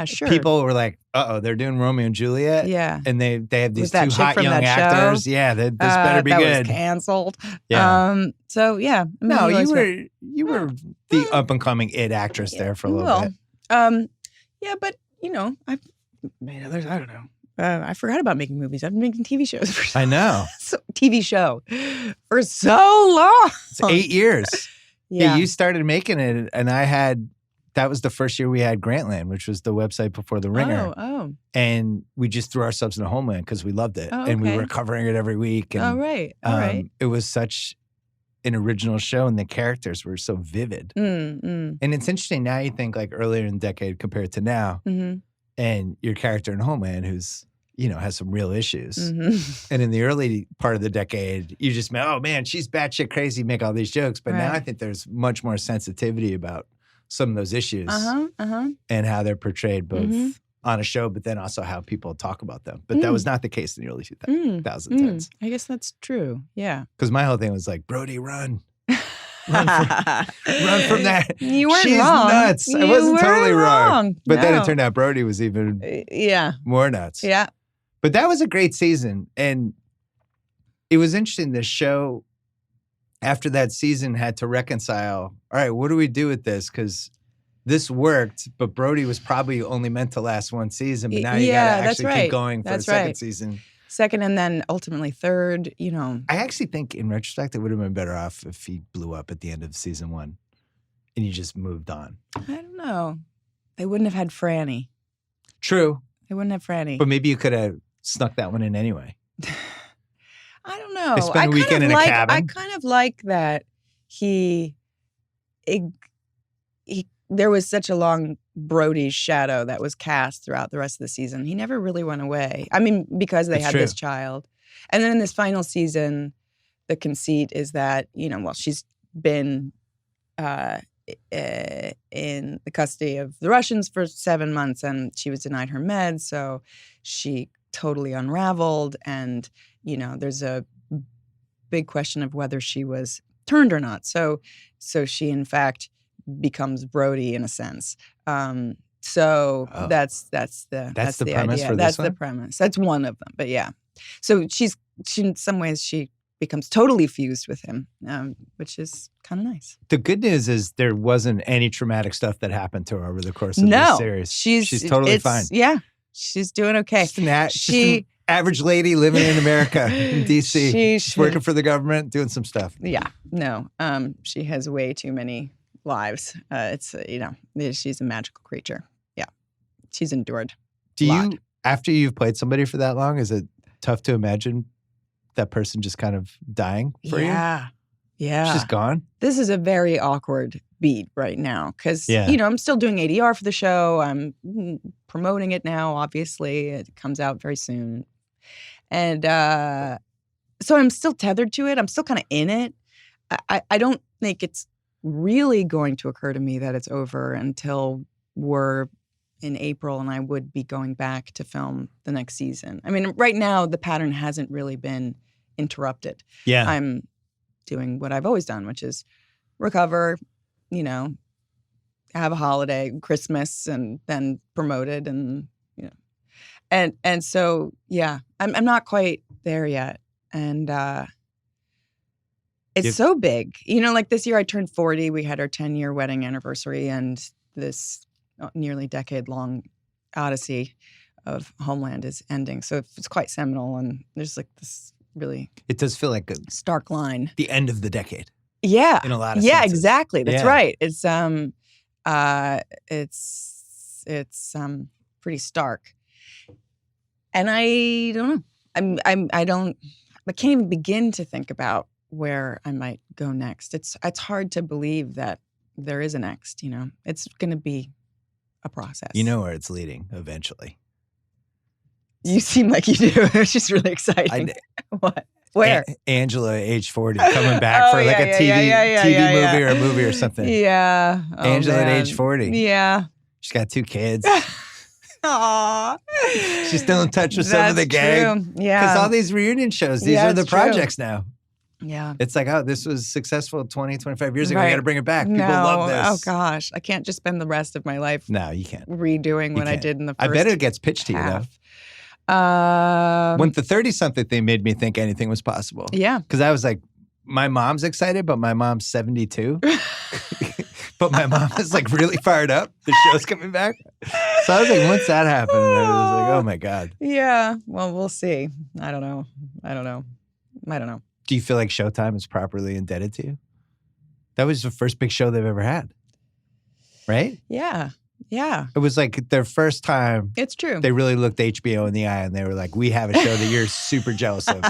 sure. People were like, they're doing Romeo and Juliet. Yeah. And they have these two hot young actors. Show? Yeah, this better be that good. Was canceled. Yeah. So yeah. No, you were the up and coming actress there for a little bit. Yeah, but I've made others. I don't know. I forgot about making movies. I've been making TV shows for I know. TV show for so long. It's 8 years. Yeah. You started making it, and that was the first year we had Grantland, which was the website before The Ringer. Oh. And we just threw ourselves into Homeland because we loved it. Oh, And we okay. were covering it every week. And, All right. It was such an original show, and the characters were so vivid. And it's interesting now you think like earlier in the decade compared to now, and your character in Homeland who's, has some real issues. And in the early part of the decade, you just, oh man, she's batshit crazy, make all these jokes. But now I think there's much more sensitivity about some of those issues and how they're portrayed both on a show, but then also how people talk about them. But that was not the case in the early 2010s. I guess that's true. Yeah. Because my whole thing was like, Brody, run. Run from that. You weren't She's wrong. nuts. I You wasn't totally weren't wrong. But then No. it turned out Brody was even more nuts. Yeah. But that was a great season. And it was interesting. The show, after that season, had to reconcile, all right, what do we do with this? Because this worked, but Brody was probably only meant to last one season. But now you got to actually keep going for a second season. Second and then ultimately third, I actually think in retrospect, it would have been better off if he blew up at the end of season 1 and you just moved on. I don't know. They wouldn't have had Franny. True. They wouldn't have Franny. But maybe you could have snuck that one in anyway. I don't know. They spent a weekend in a cabin. I kind of like that there was such a long Brody shadow that was cast throughout the rest of the season. He never really went away. I mean, because they had this child. And then in this final season, the conceit is that, she's been in the custody of the Russians for 7 months and she was denied her meds. So she totally unraveled. And, there's a big question of whether she was turned or not. So she, in fact, becomes Brody in a sense. That's the premise idea. for this That's one? the premise. That's one of them. But yeah. So she in some ways she becomes totally fused with him, which is kind of nice. The good news is there wasn't any traumatic stuff that happened to her over the course of this series. She's totally fine. Yeah. She's doing okay. Just an average lady living in America, in D.C. She's working for the government, doing some stuff. Yeah. No. She has way too many lives. She's a magical creature. Yeah. She's endured. After you've played somebody for that long, is it tough to imagine that person just kind of dying for you? Yeah. She's just gone? This is a very awkward beat right now because, I'm still doing ADR for the show. I'm promoting it now, obviously. It comes out very soon. And so I'm still tethered to it. I'm still kind of in it. I don't think it's really going to occur to me that it's over until we're in April and I would be going back to film the next season. I mean, right now, the pattern hasn't really been interrupted. Yeah. I'm doing what I've always done, which is recover, have a holiday, Christmas, and then promote it. And, and so, yeah, I'm not quite there yet. And it's so big. Like this year I turned 40. We had our 10-year wedding anniversary and this nearly decade-long odyssey of Homeland is ending. So it's quite seminal and there's like this really... It does feel like a stark line. The end of the decade. Yeah. In a lot of senses. senses. Exactly. That's right. It's pretty stark. And I don't know. I can't even begin to think about where I might go next. It's hard to believe that there is a next, It's going to be a process. You know where it's leading eventually. You seem like you do. It's just really exciting. What? Where? Angela, age 40, coming back for a TV movie or a movie or something. Yeah. Angela at age 40. Yeah. She's got 2 kids. Aww. She's still in touch with some of the gang. True. Yeah. Because all these reunion shows, these are the projects now. Yeah. It's like, oh, this was successful 20, 25 years ago. We got to bring it back. People love this. Oh, gosh. I can't just spend the rest of my life No, you can't. redoing what I did in the first I bet it gets pitched to you, though. When the 30-something thing made me think anything was possible. Yeah. Because I was like, my mom's excited, but my mom's 72. But my mom is like really fired up. The show's coming back. So I was like, once that happened, I was like, oh my God. Yeah. Well, we'll see. I don't know. Do you feel like Showtime is properly indebted to you? That was the first big show they've ever had. Right? Yeah. Yeah. It was like their first time. It's true. They really looked HBO in the eye and they were like, we have a show that you're super jealous of.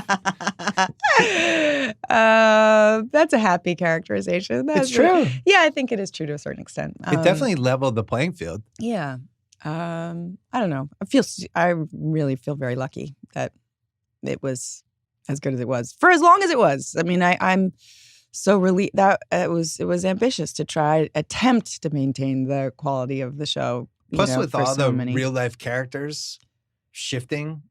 That's a happy characterization. It's true. Yeah, I think it is true to a certain extent. It definitely leveled the playing field. Yeah. I don't know. I really feel very lucky that it was as good as it was for as long as it was. I mean, I'm so relieved that it was ambitious to attempt to maintain the quality of the show. Plus, with all the real life characters shifting,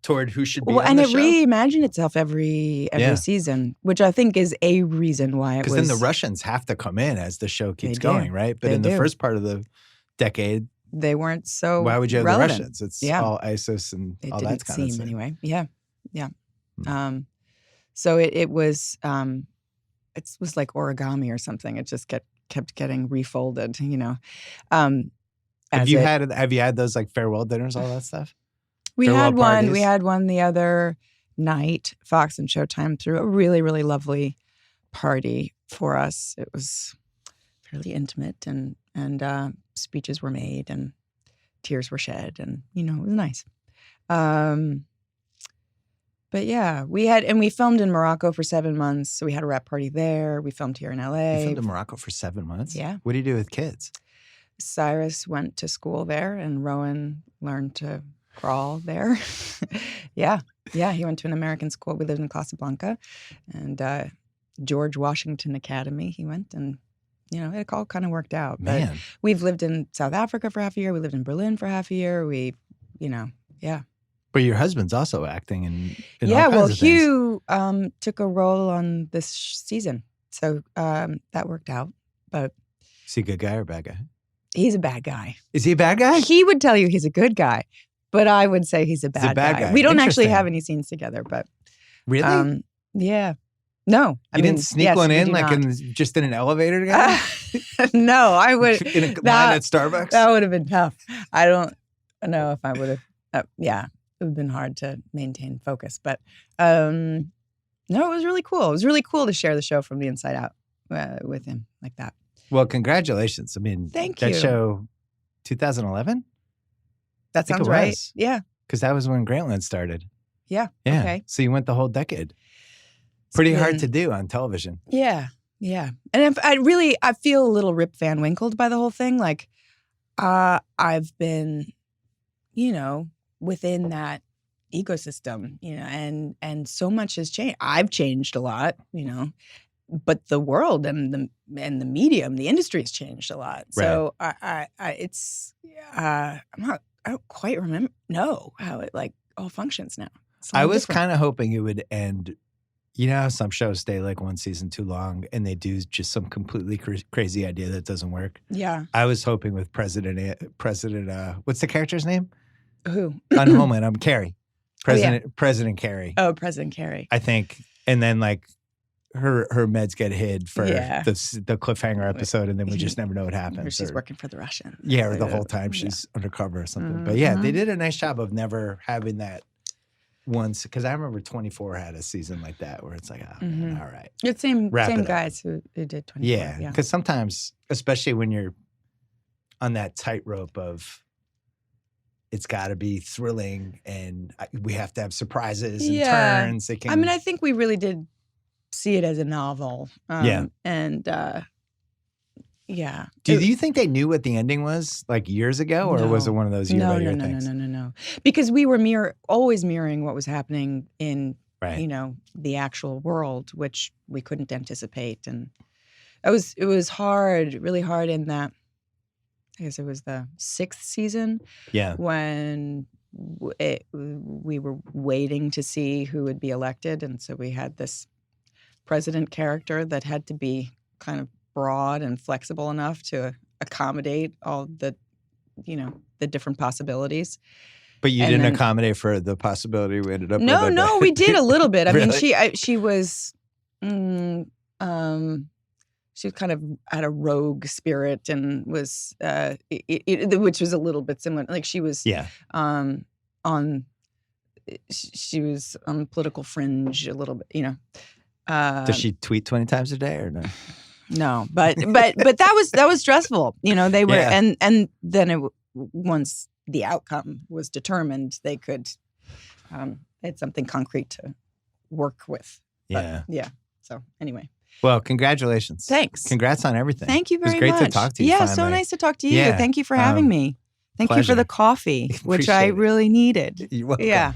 toward who should be on the show. And it reimagined itself every season, which I think is a reason why it was. Because then the Russians have to come in as the show keeps going, right? But in the first part of the decade, they weren't so. Why would you have relevant. the Russians? It's all ISIS and all that kind of stuff. Anyway. Yeah. So it was. It was like origami or something. It just kept getting refolded, you know. Have you had those like farewell dinners, all that stuff? We had one the other night. Fox and Showtime threw a really, really lovely party for us. It was fairly intimate and speeches were made and tears were shed and, you know, it was nice. But yeah, we filmed in Morocco for 7 months. So we had a rap party there. We filmed here in LA. You filmed in Morocco for 7 months? Yeah. What do you do with kids? Cyrus went to school there and Rowan learned to crawl there. Yeah. He went to an American school. We lived in Casablanca and George Washington Academy. He went and, you know, it all kind of worked out. Man. But we've lived in South Africa for half a year. We lived in Berlin for half a year. But your husband's also acting in yeah, all kinds of Hugh took a role on this season. So that worked out. But is he a good guy or a bad guy? He's a bad guy. Is he a bad guy? He would tell you he's a good guy, but I would say he's a bad guy. We don't actually have any scenes together, but really? Yeah. No. You didn't sneak one in like just in an elevator together? No, I would. In a line at Starbucks? That would have been tough. I don't know if I would have. It would have been hard to maintain focus. But no, it was really cool. It was really cool to share the show from the inside out with him like that. Well, congratulations. I mean, thank you. That show, 2011? That sounds right. Yeah. Because that was when Grantland started. Yeah. Yeah. Okay. So you went the whole decade. Pretty hard to do on television. Yeah. Yeah. And I feel a little Rip Van Winkled by the whole thing. Like, I've been, you know, within that ecosystem, you know, and so much has changed. I've changed a lot, you know, but the world and the medium, the industry has changed a lot. Right. So I don't quite know how it like all functions now. I was kind of hoping it would end. You know how some shows stay like one season too long and they do just some completely crazy idea that doesn't work. Yeah. I was hoping with President, what's the character's name? Who? On Homeland, I'm Carrie. President Carrie. Oh, President Carrie. I think, and then like her meds get hid for the cliffhanger episode, and then we just never know what happens. Or she's working for the Russians. Yeah, or the whole time she's undercover or something. Mm-hmm. But yeah, they did a nice job of never having that once. Because I remember 24 had a season like that where it's like, oh, man, all right. It's same guys who did 24. Yeah, because sometimes, especially when you're on that tightrope of it's got to be thrilling and we have to have surprises and turns. I mean, I think we really did see it as a novel. And Do you think they knew what the ending was like years ago, or was it one of those year-by-year things? No. Because we were always mirroring what was happening in, you know, the actual world, which we couldn't anticipate. And it was hard, really hard in that. I guess it was the 6th season. Yeah. When we were waiting to see who would be elected. And so we had this president character that had to be kind of broad and flexible enough to accommodate all the, you know, the different possibilities. But you didn't accommodate for the possibility we ended up with? No, we did a little bit. I mean, she was... she was kind of had a rogue spirit and was, which was a little bit similar. Like she was, she was on the political fringe a little bit, you know. Does she tweet 20 times a day or no? No, but that was stressful. You know, they were, and then once the outcome was determined, they could, they had something concrete to work with. But, so anyway. Well, congratulations. Thanks. Congrats on everything. Thank you very much. It was great to talk to you. Yeah, finally. so nice to talk to you. Yeah. Thank you for having me. Thank you for the coffee, which I really needed. You're welcome. Yeah.